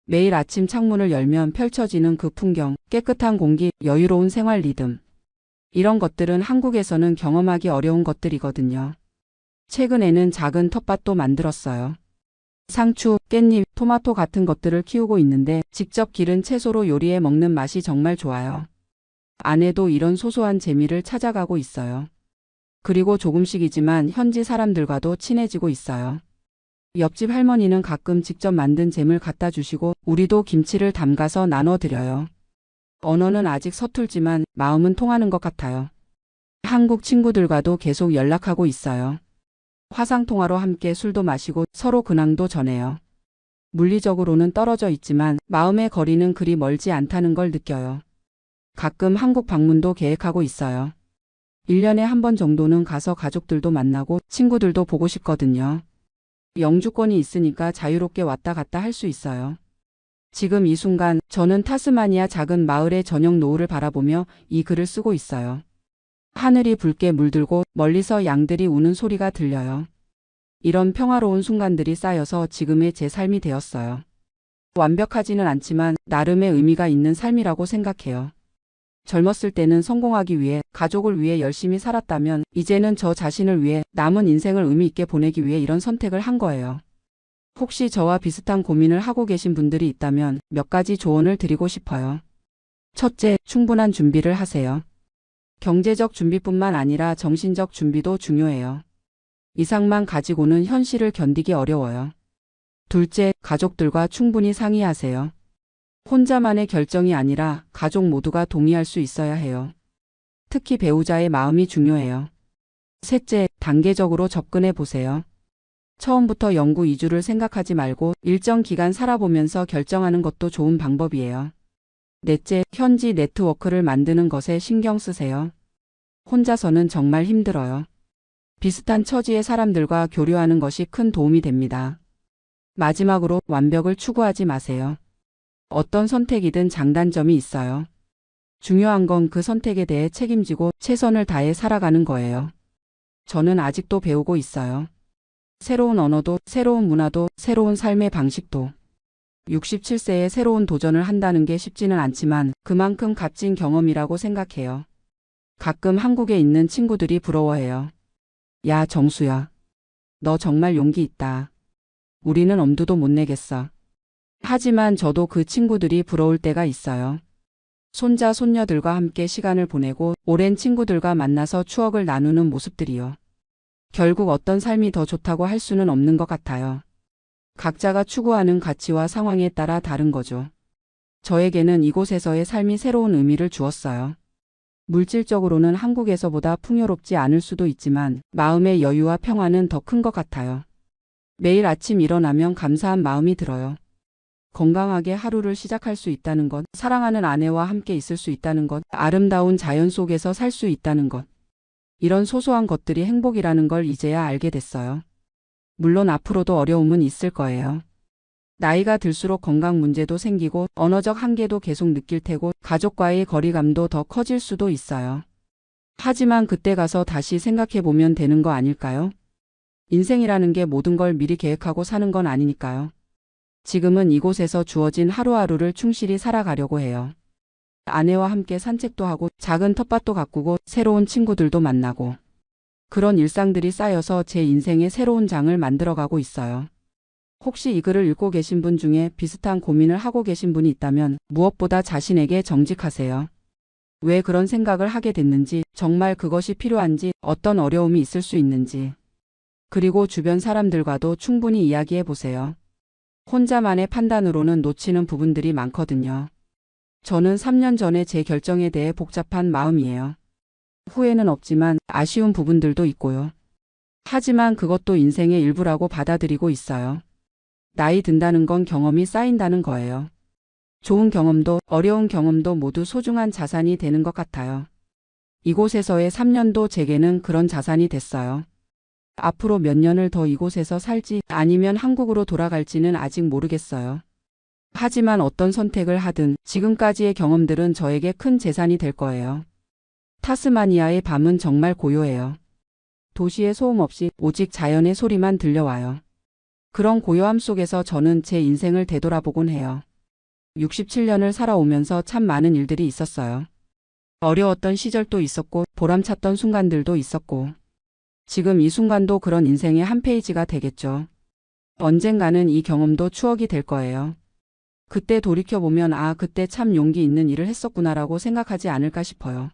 매일 아침 창문을 열면 펼쳐지는 그 풍경, 깨끗한 공기, 여유로운 생활 리듬. 이런 것들은 한국에서는 경험하기 어려운 것들이거든요. 최근에는 작은 텃밭도 만들었어요. 상추, 깻잎, 토마토 같은 것들을 키우고 있는데 직접 기른 채소로 요리해 먹는 맛이 정말 좋아요. 아내도 이런 소소한 재미를 찾아가고 있어요. 그리고 조금씩이지만 현지 사람들과도 친해지고 있어요. 옆집 할머니는 가끔 직접 만든 잼을 갖다 주시고 우리도 김치를 담가서 나눠드려요. 언어는 아직 서툴지만 마음은 통하는 것 같아요. 한국 친구들과도 계속 연락하고 있어요. 화상통화로 함께 술도 마시고 서로 근황도 전해요. 물리적으로는 떨어져 있지만 마음의 거리는 그리 멀지 않다는 걸 느껴요. 가끔 한국 방문도 계획하고 있어요. 1년에 한 번 정도는 가서 가족들도 만나고 친구들도 보고 싶거든요. 영주권이 있으니까 자유롭게 왔다 갔다 할 수 있어요. 지금 이 순간 저는 타스마니아 작은 마을의 저녁 노을을 바라보며 이 글을 쓰고 있어요. 하늘이 붉게 물들고 멀리서 양들이 우는 소리가 들려요. 이런 평화로운 순간들이 쌓여서 지금의 제 삶이 되었어요. 완벽하지는 않지만 나름의 의미가 있는 삶이라고 생각해요. 젊었을 때는 성공하기 위해, 가족을 위해 열심히 살았다면 이제는 저 자신을 위해 남은 인생을 의미 있게 보내기 위해 이런 선택을 한 거예요. 혹시 저와 비슷한 고민을 하고 계신 분들이 있다면 몇 가지 조언을 드리고 싶어요. 첫째, 충분한 준비를 하세요. 경제적 준비뿐만 아니라 정신적 준비도 중요해요. 이상만 가지고는 현실을 견디기 어려워요. 둘째, 가족들과 충분히 상의하세요. 혼자만의 결정이 아니라 가족 모두가 동의할 수 있어야 해요. 특히 배우자의 마음이 중요해요. 셋째, 단계적으로 접근해 보세요. 처음부터 영구 이주를 생각하지 말고 일정 기간 살아보면서 결정하는 것도 좋은 방법이에요. 넷째, 현지 네트워크를 만드는 것에 신경 쓰세요. 혼자서는 정말 힘들어요. 비슷한 처지의 사람들과 교류하는 것이 큰 도움이 됩니다. 마지막으로 완벽을 추구하지 마세요. 어떤 선택이든 장단점이 있어요. 중요한 건 그 선택에 대해 책임지고 최선을 다해 살아가는 거예요. 저는 아직도 배우고 있어요. 새로운 언어도, 새로운 문화도, 새로운 삶의 방식도. 67세에 새로운 도전을 한다는 게 쉽지는 않지만 그만큼 값진 경험이라고 생각해요. 가끔 한국에 있는 친구들이 부러워해요. 야, 정수야. 너 정말 용기 있다. 우리는 엄두도 못 내겠어. 하지만 저도 그 친구들이 부러울 때가 있어요. 손자, 손녀들과 함께 시간을 보내고 오랜 친구들과 만나서 추억을 나누는 모습들이요. 결국 어떤 삶이 더 좋다고 할 수는 없는 것 같아요. 각자가 추구하는 가치와 상황에 따라 다른 거죠. 저에게는 이곳에서의 삶이 새로운 의미를 주었어요. 물질적으로는 한국에서보다 풍요롭지 않을 수도 있지만 마음의 여유와 평화는 더 큰 것 같아요. 매일 아침 일어나면 감사한 마음이 들어요. 건강하게 하루를 시작할 수 있다는 것, 사랑하는 아내와 함께 있을 수 있다는 것, 아름다운 자연 속에서 살 수 있다는 것. 이런 소소한 것들이 행복이라는 걸 이제야 알게 됐어요. 물론 앞으로도 어려움은 있을 거예요. 나이가 들수록 건강 문제도 생기고 언어적 한계도 계속 느낄 테고 가족과의 거리감도 더 커질 수도 있어요. 하지만 그때 가서 다시 생각해 보면 되는 거 아닐까요? 인생이라는 게 모든 걸 미리 계획하고 사는 건 아니니까요. 지금은 이곳에서 주어진 하루하루를 충실히 살아가려고 해요. 아내와 함께 산책도 하고 작은 텃밭도 가꾸고 새로운 친구들도 만나고 그런 일상들이 쌓여서 제 인생의 새로운 장을 만들어가고 있어요. 혹시 이 글을 읽고 계신 분 중에 비슷한 고민을 하고 계신 분이 있다면 무엇보다 자신에게 정직하세요. 왜 그런 생각을 하게 됐는지, 정말 그것이 필요한지, 어떤 어려움이 있을 수 있는지. 그리고 주변 사람들과도 충분히 이야기해 보세요. 혼자만의 판단으로는 놓치는 부분들이 많거든요. 저는 3년 전에 제 결정에 대해 복잡한 마음이에요. 후회는 없지만 아쉬운 부분들도 있고요. 하지만 그것도 인생의 일부라고 받아들이고 있어요. 나이 든다는 건 경험이 쌓인다는 거예요. 좋은 경험도 어려운 경험도 모두 소중한 자산이 되는 것 같아요. 이곳에서의 3년도 제게는 그런 자산이 됐어요. 앞으로 몇 년을 더 이곳에서 살지 아니면 한국으로 돌아갈지는 아직 모르겠어요. 하지만 어떤 선택을 하든 지금까지의 경험들은 저에게 큰 재산이 될 거예요. 타스마니아의 밤은 정말 고요해요. 도시의 소음 없이 오직 자연의 소리만 들려와요. 그런 고요함 속에서 저는 제 인생을 되돌아보곤 해요. 67년을 살아오면서 참 많은 일들이 있었어요. 어려웠던 시절도 있었고 보람찼던 순간들도 있었고 지금 이 순간도 그런 인생의 한 페이지가 되겠죠. 언젠가는 이 경험도 추억이 될 거예요. 그때 돌이켜보면 그때 참 용기 있는 일을 했었구나라고 생각하지 않을까 싶어요.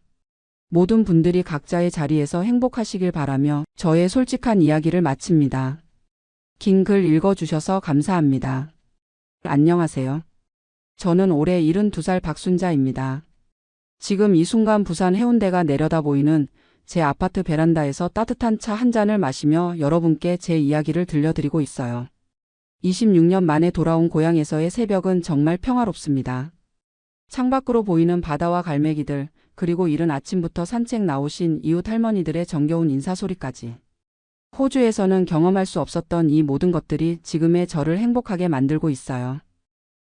모든 분들이 각자의 자리에서 행복하시길 바라며 저의 솔직한 이야기를 마칩니다. 긴 글 읽어주셔서 감사합니다. 안녕하세요. 저는 올해 72살 박순자입니다. 지금 이 순간 부산 해운대가 내려다 보이는 제 아파트 베란다에서 따뜻한 차 한 잔을 마시며 여러분께 제 이야기를 들려드리고 있어요. 26년 만에 돌아온 고향에서의 새벽은 정말 평화롭습니다. 창밖으로 보이는 바다와 갈매기들, 그리고 이른 아침부터 산책 나오신 이웃 할머니들의 정겨운 인사소리까지. 호주에서는 경험할 수 없었던 이 모든 것들이 지금의 저를 행복하게 만들고 있어요.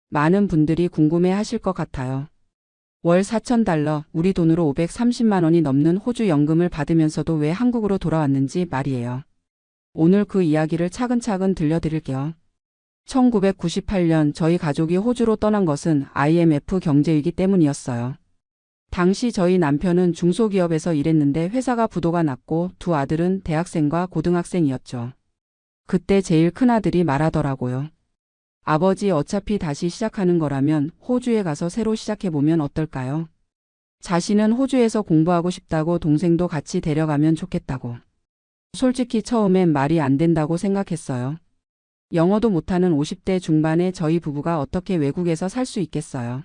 많은 분들이 궁금해 하실 것 같아요. 월 4,000달러, 우리 돈으로 530만 원이 넘는 호주 연금을 받으면서도 왜 한국으로 돌아왔는지 말이에요. 오늘 그 이야기를 차근차근 들려드릴게요. 1998년 저희 가족이 호주로 떠난 것은 IMF 경제위기 때문이었어요. 당시 저희 남편은 중소기업에서 일했는데 회사가 부도가 났고 두 아들은 대학생과 고등학생이었죠. 그때 제일 큰아들이 말하더라고요. 아버지, 어차피 다시 시작하는 거라면 호주에 가서 새로 시작해보면 어떨까요? 자신은 호주에서 공부하고 싶다고 동생도 같이 데려가면 좋겠다고. 솔직히 처음엔 말이 안 된다고 생각했어요. 영어도 못하는 50대 중반의 저희 부부가 어떻게 외국에서 살 수 있겠어요.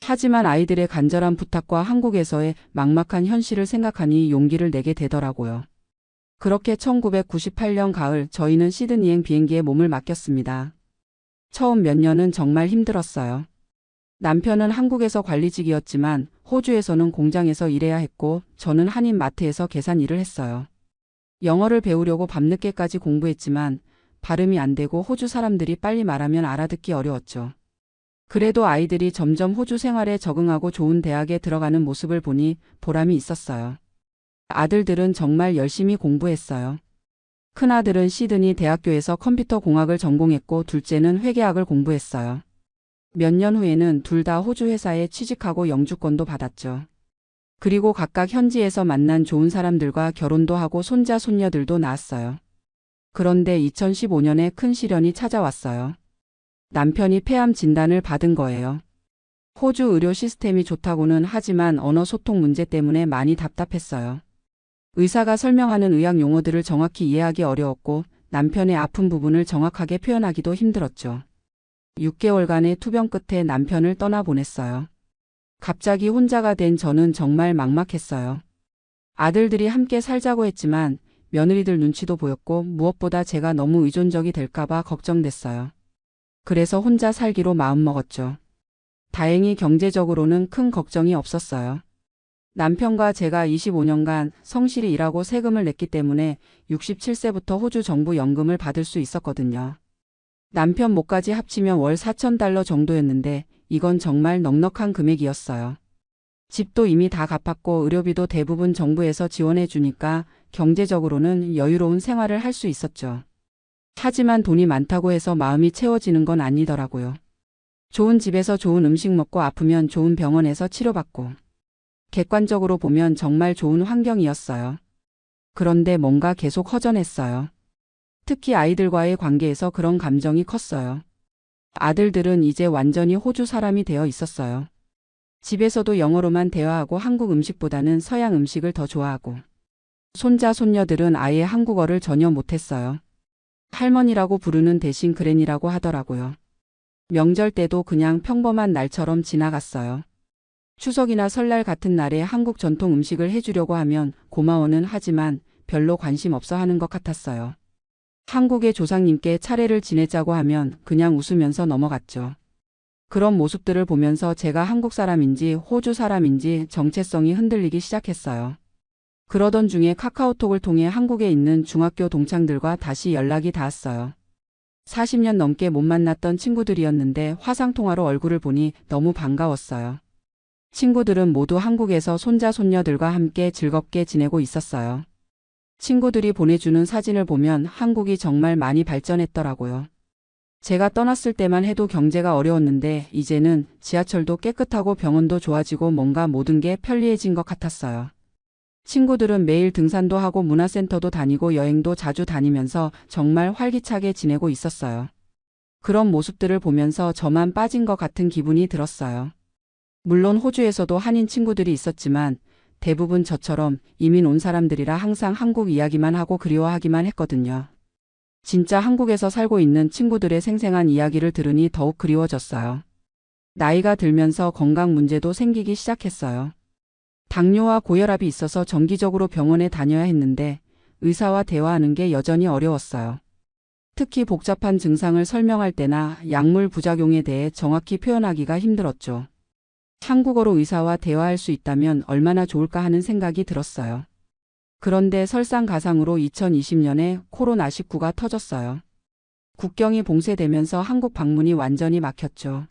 하지만 아이들의 간절한 부탁과 한국에서의 막막한 현실을 생각하니 용기를 내게 되더라고요. 그렇게 1998년 가을 저희는 시드니행 비행기에 몸을 맡겼습니다. 처음 몇 년은 정말 힘들었어요. 남편은 한국에서 관리직이었지만 호주에서는 공장에서 일해야 했고 저는 한인 마트에서 계산 일을 했어요. 영어를 배우려고 밤늦게까지 공부했지만 발음이 안 되고 호주 사람들이 빨리 말하면 알아듣기 어려웠죠. 그래도 아이들이 점점 호주 생활에 적응하고 좋은 대학에 들어가는 모습을 보니 보람이 있었어요. 아들들은 정말 열심히 공부했어요. 큰아들은 시드니 대학교에서 컴퓨터 공학을 전공했고 둘째는 회계학을 공부했어요. 몇 년 후에는 둘 다 호주 회사에 취직하고 영주권도 받았죠. 그리고 각각 현지에서 만난 좋은 사람들과 결혼도 하고 손자 손녀들도 낳았어요. 그런데 2015년에 큰 시련이 찾아왔어요. 남편이 폐암 진단을 받은 거예요. 호주 의료 시스템이 좋다고는 하지만 언어 소통 문제 때문에 많이 답답했어요. 의사가 설명하는 의학 용어들을 정확히 이해하기 어려웠고 남편의 아픈 부분을 정확하게 표현하기도 힘들었죠. 6개월간의 투병 끝에 남편을 떠나보냈어요. 갑자기 혼자가 된 저는 정말 막막했어요. 아들들이 함께 살자고 했지만 며느리들 눈치도 보였고 무엇보다 제가 너무 의존적이 될까봐 걱정됐어요. 그래서 혼자 살기로 마음먹었죠. 다행히 경제적으로는 큰 걱정이 없었어요. 남편과 제가 25년간 성실히 일하고 세금을 냈기 때문에 67세부터 호주 정부 연금을 받을 수 있었거든요. 남편 몫까지 합치면 월 4,000달러 정도였는데 이건 정말 넉넉한 금액이었어요. 집도 이미 다 갚았고 의료비도 대부분 정부에서 지원해 주니까 경제적으로는 여유로운 생활을 할 수 있었죠. 하지만 돈이 많다고 해서 마음이 채워지는 건 아니더라고요. 좋은 집에서 좋은 음식 먹고 아프면 좋은 병원에서 치료받고 객관적으로 보면 정말 좋은 환경이었어요. 그런데 뭔가 계속 허전했어요. 특히 아이들과의 관계에서 그런 감정이 컸어요. 아들들은 이제 완전히 호주 사람이 되어 있었어요. 집에서도 영어로만 대화하고 한국 음식보다는 서양 음식을 더 좋아하고, 손자 손녀들은 아예 한국어를 전혀 못했어요. 할머니라고 부르는 대신 그랜이라고 하더라고요. 명절 때도 그냥 평범한 날처럼 지나갔어요. 추석이나 설날 같은 날에 한국 전통 음식을 해주려고 하면 고마워는 하지만 별로 관심 없어 하는 것 같았어요. 한국의 조상님께 차례를 지내자고 하면 그냥 웃으면서 넘어갔죠. 그런 모습들을 보면서 제가 한국 사람인지 호주 사람인지 정체성이 흔들리기 시작했어요. 그러던 중에 카카오톡을 통해 한국에 있는 중학교 동창들과 다시 연락이 닿았어요. 40년 넘게 못 만났던 친구들이었는데 화상통화로 얼굴을 보니 너무 반가웠어요. 친구들은 모두 한국에서 손자 손녀들과 함께 즐겁게 지내고 있었어요. 친구들이 보내주는 사진을 보면 한국이 정말 많이 발전했더라고요. 제가 떠났을 때만 해도 경제가 어려웠는데 이제는 지하철도 깨끗하고 병원도 좋아지고 뭔가 모든 게 편리해진 것 같았어요. 친구들은 매일 등산도 하고 문화센터도 다니고 여행도 자주 다니면서 정말 활기차게 지내고 있었어요. 그런 모습들을 보면서 저만 빠진 것 같은 기분이 들었어요. 물론 호주에서도 한인 친구들이 있었지만 대부분 저처럼 이민 온 사람들이라 항상 한국 이야기만 하고 그리워하기만 했거든요. 진짜 한국에서 살고 있는 친구들의 생생한 이야기를 들으니 더욱 그리워졌어요. 나이가 들면서 건강 문제도 생기기 시작했어요. 당뇨와 고혈압이 있어서 정기적으로 병원에 다녀야 했는데 의사와 대화하는 게 여전히 어려웠어요. 특히 복잡한 증상을 설명할 때나 약물 부작용에 대해 정확히 표현하기가 힘들었죠. 한국어로 의사와 대화할 수 있다면 얼마나 좋을까 하는 생각이 들었어요. 그런데 설상가상으로 2020년에 코로나19가 터졌어요. 국경이 봉쇄되면서 한국 방문이 완전히 막혔죠.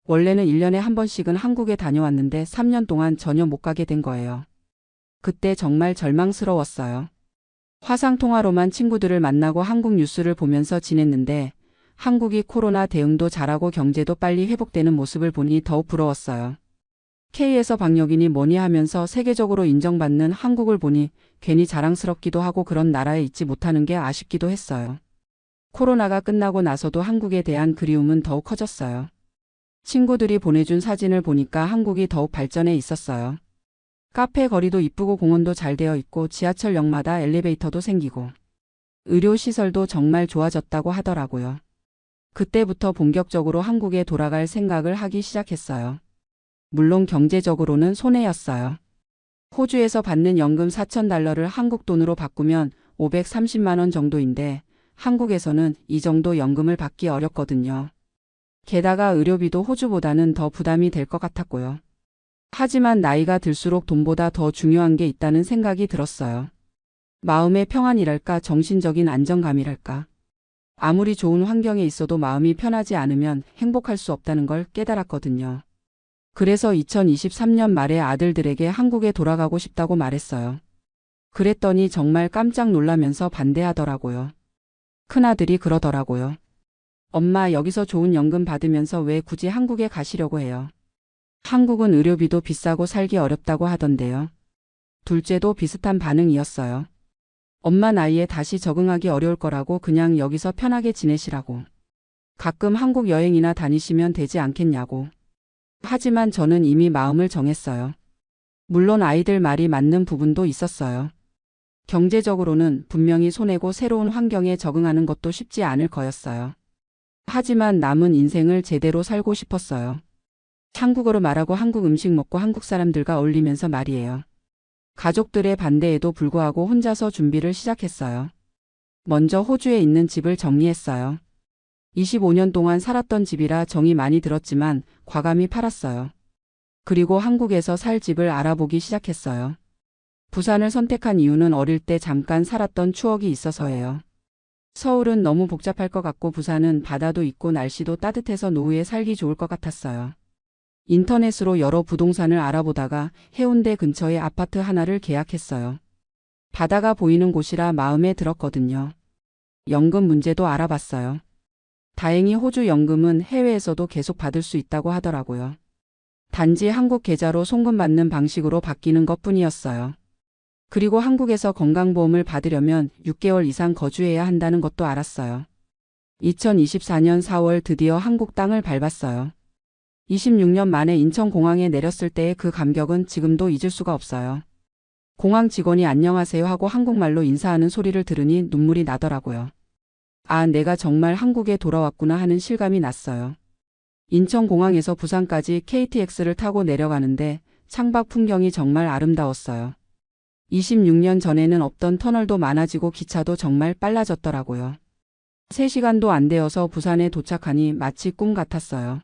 원래는 1년에 한 번씩은 한국에 다녀왔는데 3년 동안 전혀 못 가게 된 거예요. 그때 정말 절망스러웠어요. 화상통화로만 친구들을 만나고 한국 뉴스를 보면서 지냈는데 한국이 코로나 대응도 잘하고 경제도 빨리 회복되는 모습을 보니 더욱 부러웠어요. K에서 방역이니 뭐니 하면서 세계적으로 인정받는 한국을 보니 괜히 자랑스럽기도 하고 그런 나라에 있지 못하는 게 아쉽기도 했어요. 코로나가 끝나고 나서도 한국에 대한 그리움은 더욱 커졌어요. 친구들이 보내준 사진을 보니까 한국이 더욱 발전해 있었어요. 카페 거리도 이쁘고 공원도 잘 되어 있고 지하철역마다 엘리베이터도 생기고 의료시설도 정말 좋아졌다고 하더라고요. 그때부터 본격적으로 한국에 돌아갈 생각을 하기 시작했어요. 물론 경제적으로는 손해였어요. 호주에서 받는 연금 4,000달러를 한국 돈으로 바꾸면 530만 원 정도인데 한국에서는 이 정도 연금을 받기 어렵거든요. 게다가 의료비도 호주보다는 더 부담이 될 것 같았고요. 하지만 나이가 들수록 돈보다 더 중요한 게 있다는 생각이 들었어요. 마음의 평안이랄까 정신적인 안정감이랄까. 아무리 좋은 환경에 있어도 마음이 편하지 않으면 행복할 수 없다는 걸 깨달았거든요. 그래서 2023년 말에 아들들에게 한국에 돌아가고 싶다고 말했어요. 그랬더니 정말 깜짝 놀라면서 반대하더라고요. 큰아들이 그러더라고요. 엄마 여기서 좋은 연금 받으면서 왜 굳이 한국에 가시려고 해요? 한국은 의료비도 비싸고 살기 어렵다고 하던데요. 둘째도 비슷한 반응이었어요. 엄마 나이에 다시 적응하기 어려울 거라고 그냥 여기서 편하게 지내시라고. 가끔 한국 여행이나 다니시면 되지 않겠냐고. 하지만 저는 이미 마음을 정했어요. 물론 아이들 말이 맞는 부분도 있었어요. 경제적으로는 분명히 손해고 새로운 환경에 적응하는 것도 쉽지 않을 거였어요. 하지만 남은 인생을 제대로 살고 싶었어요. 한국어로 말하고 한국 음식 먹고 한국 사람들과 어울리면서 말이에요. 가족들의 반대에도 불구하고 혼자서 준비를 시작했어요. 먼저 호주에 있는 집을 정리했어요. 25년 동안 살았던 집이라 정이 많이 들었지만 과감히 팔았어요. 그리고 한국에서 살 집을 알아보기 시작했어요. 부산을 선택한 이유는 어릴 때 잠깐 살았던 추억이 있어서예요. 서울은 너무 복잡할 것 같고 부산은 바다도 있고 날씨도 따뜻해서 노후에 살기 좋을 것 같았어요. 인터넷으로 여러 부동산을 알아보다가 해운대 근처에 아파트 하나를 계약했어요. 바다가 보이는 곳이라 마음에 들었거든요. 연금 문제도 알아봤어요. 다행히 호주 연금은 해외에서도 계속 받을 수 있다고 하더라고요. 단지 한국 계좌로 송금받는 방식으로 바뀌는 것뿐이었어요. 그리고 한국에서 건강보험을 받으려면 6개월 이상 거주해야 한다는 것도 알았어요. 2024년 4월 드디어 한국 땅을 밟았어요. 26년 만에 인천공항에 내렸을 때의 그 감격은 지금도 잊을 수가 없어요. 공항 직원이 안녕하세요 하고 한국말로 인사하는 소리를 들으니 눈물이 나더라고요. 아, 내가 정말 한국에 돌아왔구나 하는 실감이 났어요. 인천공항에서 부산까지 KTX를 타고 내려가는데 창밖 풍경이 정말 아름다웠어요. 26년 전에는 없던 터널도 많아지고 기차도 정말 빨라졌더라고요. 3시간도 안 되어서 부산에 도착하니 마치 꿈 같았어요.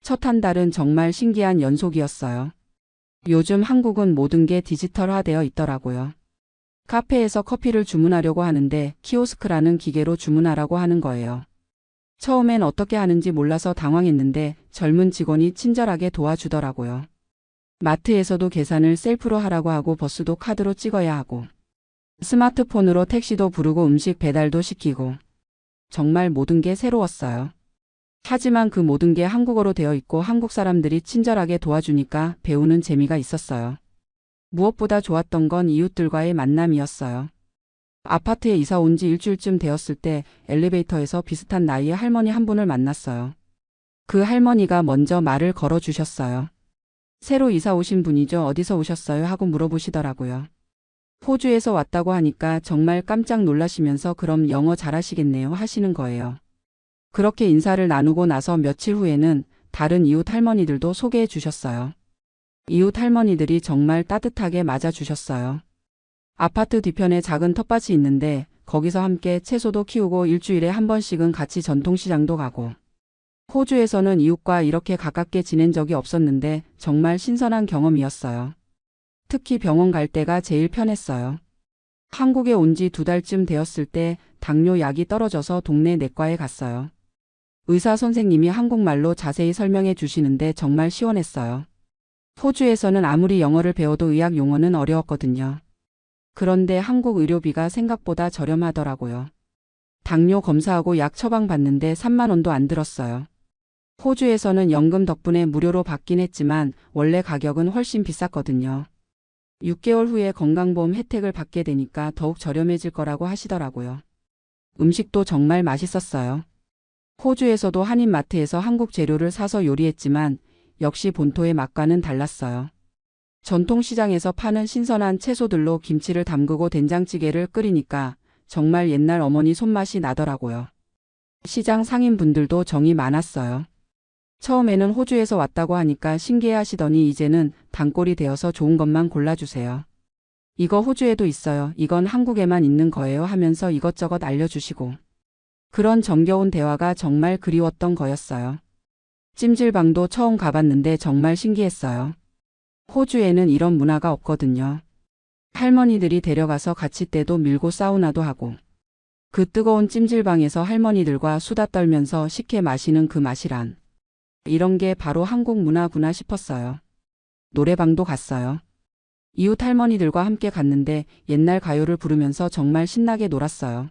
첫 한 달은 정말 신기한 연속이었어요. 요즘 한국은 모든 게 디지털화되어 있더라고요. 카페에서 커피를 주문하려고 하는데 키오스크라는 기계로 주문하라고 하는 거예요. 처음엔 어떻게 하는지 몰라서 당황했는데 젊은 직원이 친절하게 도와주더라고요. 마트에서도 계산을 셀프로 하라고 하고 버스도 카드로 찍어야 하고 스마트폰으로 택시도 부르고 음식 배달도 시키고 정말 모든 게 새로웠어요. 하지만 그 모든 게 한국어로 되어 있고 한국 사람들이 친절하게 도와주니까 배우는 재미가 있었어요. 무엇보다 좋았던 건 이웃들과의 만남이었어요. 아파트에 이사 온 지 일주일쯤 되었을 때 엘리베이터에서 비슷한 나이의 할머니 한 분을 만났어요. 그 할머니가 먼저 말을 걸어주셨어요. 새로 이사 오신 분이죠. 어디서 오셨어요? 하고 물어보시더라고요. 호주에서 왔다고 하니까 정말 깜짝 놀라시면서 그럼 영어 잘하시겠네요 하시는 거예요. 그렇게 인사를 나누고 나서 며칠 후에는 다른 이웃 할머니들도 소개해 주셨어요. 이웃 할머니들이 정말 따뜻하게 맞아주셨어요. 아파트 뒤편에 작은 텃밭이 있는데 거기서 함께 채소도 키우고 일주일에 한 번씩은 같이 전통시장도 가고 호주에서는 이웃과 이렇게 가깝게 지낸 적이 없었는데 정말 신선한 경험이었어요. 특히 병원 갈 때가 제일 편했어요. 한국에 온 지 2달쯤 되었을 때 당뇨 약이 떨어져서 동네 내과에 갔어요. 의사 선생님이 한국말로 자세히 설명해 주시는데 정말 시원했어요. 호주에서는 아무리 영어를 배워도 의학 용어는 어려웠거든요. 그런데 한국 의료비가 생각보다 저렴하더라고요. 당뇨 검사하고 약 처방받는데 3만 원도 안 들었어요. 호주에서는 연금 덕분에 무료로 받긴 했지만 원래 가격은 훨씬 비쌌거든요. 6개월 후에 건강보험 혜택을 받게 되니까 더욱 저렴해질 거라고 하시더라고요. 음식도 정말 맛있었어요. 호주에서도 한인마트에서 한국 재료를 사서 요리했지만 역시 본토의 맛과는 달랐어요. 전통시장에서 파는 신선한 채소들로 김치를 담그고 된장찌개를 끓이니까 정말 옛날 어머니 손맛이 나더라고요. 시장 상인분들도 정이 많았어요. 처음에는 호주에서 왔다고 하니까 신기해하시더니 이제는 단골이 되어서 좋은 것만 골라주세요. 이거 호주에도 있어요. 이건 한국에만 있는 거예요 하면서 이것저것 알려주시고 그런 정겨운 대화가 정말 그리웠던 거였어요. 찜질방도 처음 가봤는데 정말 신기했어요. 호주에는 이런 문화가 없거든요. 할머니들이 데려가서 같이 때도 밀고 사우나도 하고 그 뜨거운 찜질방에서 할머니들과 수다 떨면서 식혜 마시는 그 맛이란 이런 게 바로 한국 문화구나 싶었어요. 노래방도 갔어요. 이웃 할머니들과 함께 갔는데 옛날 가요를 부르면서 정말 신나게 놀았어요.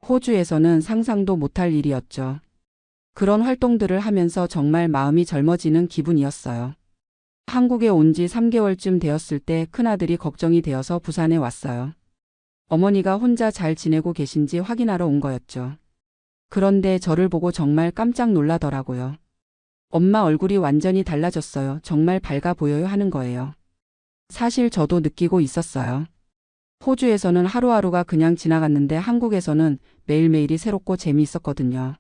호주에서는 상상도 못할 일이었죠. 그런 활동들을 하면서 정말 마음이 젊어지는 기분이었어요. 한국에 온 지 3개월쯤 되었을 때 큰아들이 걱정이 되어서 부산에 왔어요. 어머니가 혼자 잘 지내고 계신지 확인하러 온 거였죠. 그런데 저를 보고 정말 깜짝 놀라더라고요. 엄마 얼굴이 완전히 달라졌어요. 정말 밝아 보여요 하는 거예요. 사실 저도 느끼고 있었어요. 호주에서는 하루하루가 그냥 지나갔는데 한국에서는 매일매일이 새롭고 재미있었거든요.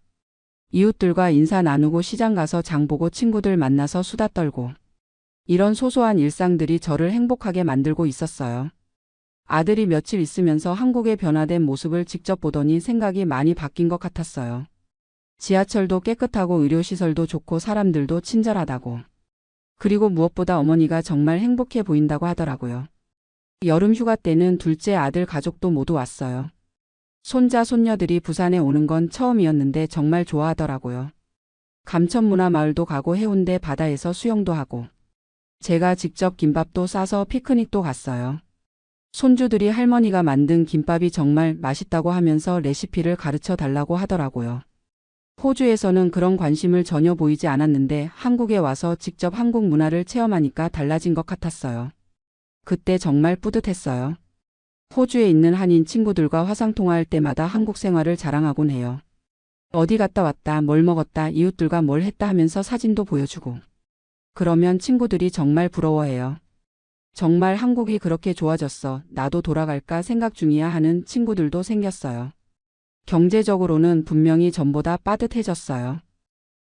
이웃들과 인사 나누고 시장 가서 장 보고 친구들 만나서 수다 떨고 이런 소소한 일상들이 저를 행복하게 만들고 있었어요. 아들이 며칠 있으면서 한국의 변화된 모습을 직접 보더니 생각이 많이 바뀐 것 같았어요. 지하철도 깨끗하고 의료시설도 좋고 사람들도 친절하다고. 그리고 무엇보다 어머니가 정말 행복해 보인다고 하더라고요. 여름 휴가 때는 둘째 아들 가족도 모두 왔어요. 손자 손녀들이 부산에 오는 건 처음이었는데 정말 좋아하더라고요. 감천문화마을도 가고 해운대 바다에서 수영도 하고 제가 직접 김밥도 싸서 피크닉도 갔어요. 손주들이 할머니가 만든 김밥이 정말 맛있다고 하면서 레시피를 가르쳐 달라고 하더라고요. 호주에서는 그런 관심을 전혀 보이지 않았는데 한국에 와서 직접 한국 문화를 체험하니까 달라진 것 같았어요. 그때 정말 뿌듯했어요. 호주에 있는 한인 친구들과 화상통화할 때마다 한국 생활을 자랑하곤 해요. 어디 갔다 왔다, 뭘 먹었다, 이웃들과 뭘 했다 하면서 사진도 보여주고. 그러면 친구들이 정말 부러워해요. 정말 한국이 그렇게 좋아졌어. 나도 돌아갈까 생각 중이야 하는 친구들도 생겼어요. 경제적으로는 분명히 전보다 빠듯해졌어요.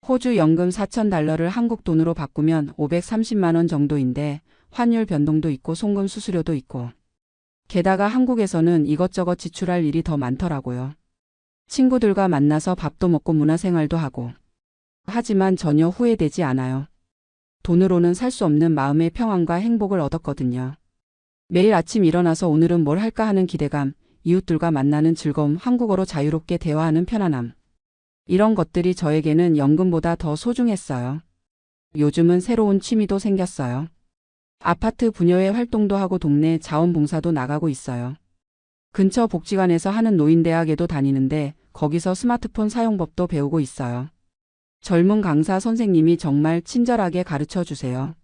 호주 연금 $4,000를 한국 돈으로 바꾸면 530만 원 정도인데 환율 변동도 있고 송금 수수료도 있고. 게다가 한국에서는 이것저것 지출할 일이 더 많더라고요. 친구들과 만나서 밥도 먹고 문화생활도 하고. 하지만 전혀 후회되지 않아요. 돈으로는 살 수 없는 마음의 평안과 행복을 얻었거든요. 매일 아침 일어나서 오늘은 뭘 할까 하는 기대감, 이웃들과 만나는 즐거움, 한국어로 자유롭게 대화하는 편안함. 이런 것들이 저에게는 연금보다 더 소중했어요. 요즘은 새로운 취미도 생겼어요. 아파트 부녀회 활동도 하고 동네 자원봉사도 나가고 있어요. 근처 복지관에서 하는 노인대학에도 다니는데 거기서 스마트폰 사용법도 배우고 있어요. 젊은 강사 선생님이 정말 친절하게 가르쳐 주세요.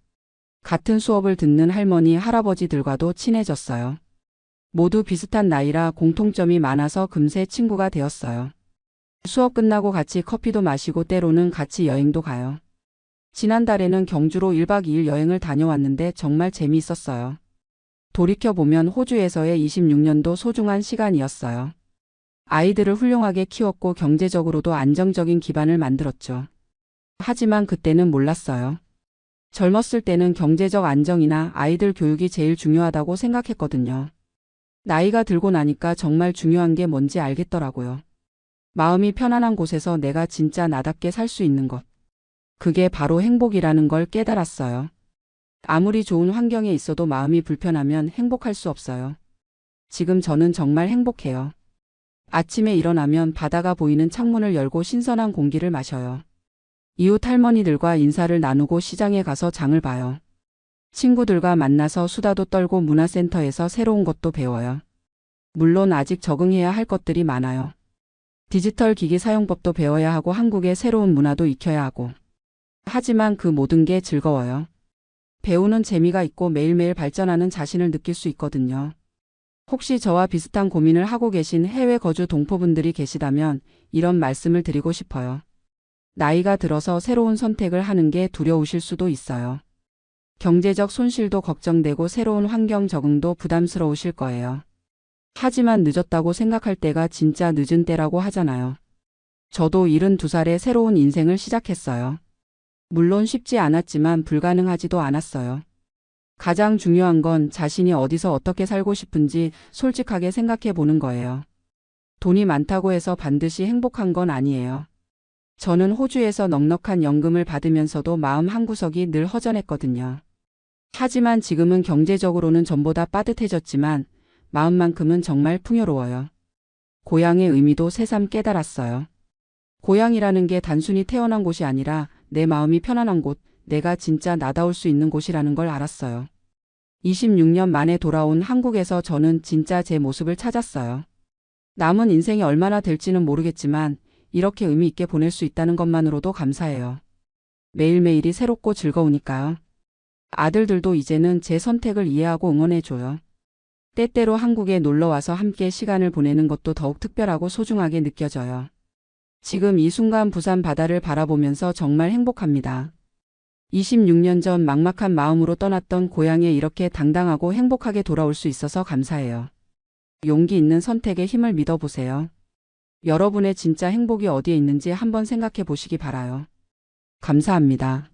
같은 수업을 듣는 할머니, 할아버지들과도 친해졌어요. 모두 비슷한 나이라 공통점이 많아서 금세 친구가 되었어요. 수업 끝나고 같이 커피도 마시고 때로는 같이 여행도 가요. 지난달에는 경주로 1박 2일 여행을 다녀왔는데 정말 재미있었어요. 돌이켜보면 호주에서의 26년도 소중한 시간이었어요. 아이들을 훌륭하게 키웠고 경제적으로도 안정적인 기반을 만들었죠. 하지만 그때는 몰랐어요. 젊었을 때는 경제적 안정이나 아이들 교육이 제일 중요하다고 생각했거든요. 나이가 들고 나니까 정말 중요한 게 뭔지 알겠더라고요. 마음이 편안한 곳에서 내가 진짜 나답게 살 수 있는 것. 그게 바로 행복이라는 걸 깨달았어요. 아무리 좋은 환경에 있어도 마음이 불편하면 행복할 수 없어요. 지금 저는 정말 행복해요. 아침에 일어나면 바다가 보이는 창문을 열고 신선한 공기를 마셔요. 이웃 할머니들과 인사를 나누고 시장에 가서 장을 봐요. 친구들과 만나서 수다도 떨고 문화센터에서 새로운 것도 배워요. 물론 아직 적응해야 할 것들이 많아요. 디지털 기기 사용법도 배워야 하고 한국의 새로운 문화도 익혀야 하고. 하지만 그 모든 게 즐거워요. 배우는 재미가 있고 매일매일 발전하는 자신을 느낄 수 있거든요. 혹시 저와 비슷한 고민을 하고 계신 해외 거주 동포분들이 계시다면 이런 말씀을 드리고 싶어요. 나이가 들어서 새로운 선택을 하는 게 두려우실 수도 있어요. 경제적 손실도 걱정되고 새로운 환경 적응도 부담스러우실 거예요. 하지만 늦었다고 생각할 때가 진짜 늦은 때라고 하잖아요. 저도 72살에 새로운 인생을 시작했어요. 물론 쉽지 않았지만 불가능하지도 않았어요. 가장 중요한 건 자신이 어디서 어떻게 살고 싶은지 솔직하게 생각해 보는 거예요. 돈이 많다고 해서 반드시 행복한 건 아니에요. 저는 호주에서 넉넉한 연금을 받으면서도 마음 한구석이 늘 허전했거든요. 하지만 지금은 경제적으로는 전보다 빠듯해졌지만 마음만큼은 정말 풍요로워요. 고향의 의미도 새삼 깨달았어요. 고향이라는 게 단순히 태어난 곳이 아니라 내 마음이 편안한 곳, 내가 진짜 나다울 수 있는 곳이라는 걸 알았어요. 26년 만에 돌아온 한국에서 저는 진짜 제 모습을 찾았어요. 남은 인생이 얼마나 될지는 모르겠지만 이렇게 의미 있게 보낼 수 있다는 것만으로도 감사해요. 매일매일이 새롭고 즐거우니까요. 아들들도 이제는 제 선택을 이해하고 응원해줘요. 때때로 한국에 놀러와서 함께 시간을 보내는 것도 더욱 특별하고 소중하게 느껴져요. 지금 이 순간 부산 바다를 바라보면서 정말 행복합니다. 26년 전 막막한 마음으로 떠났던 고향에 이렇게 당당하고 행복하게 돌아올 수 있어서 감사해요. 용기 있는 선택에 힘을 믿어보세요. 여러분의 진짜 행복이 어디에 있는지 한번 생각해 보시기 바라요. 감사합니다.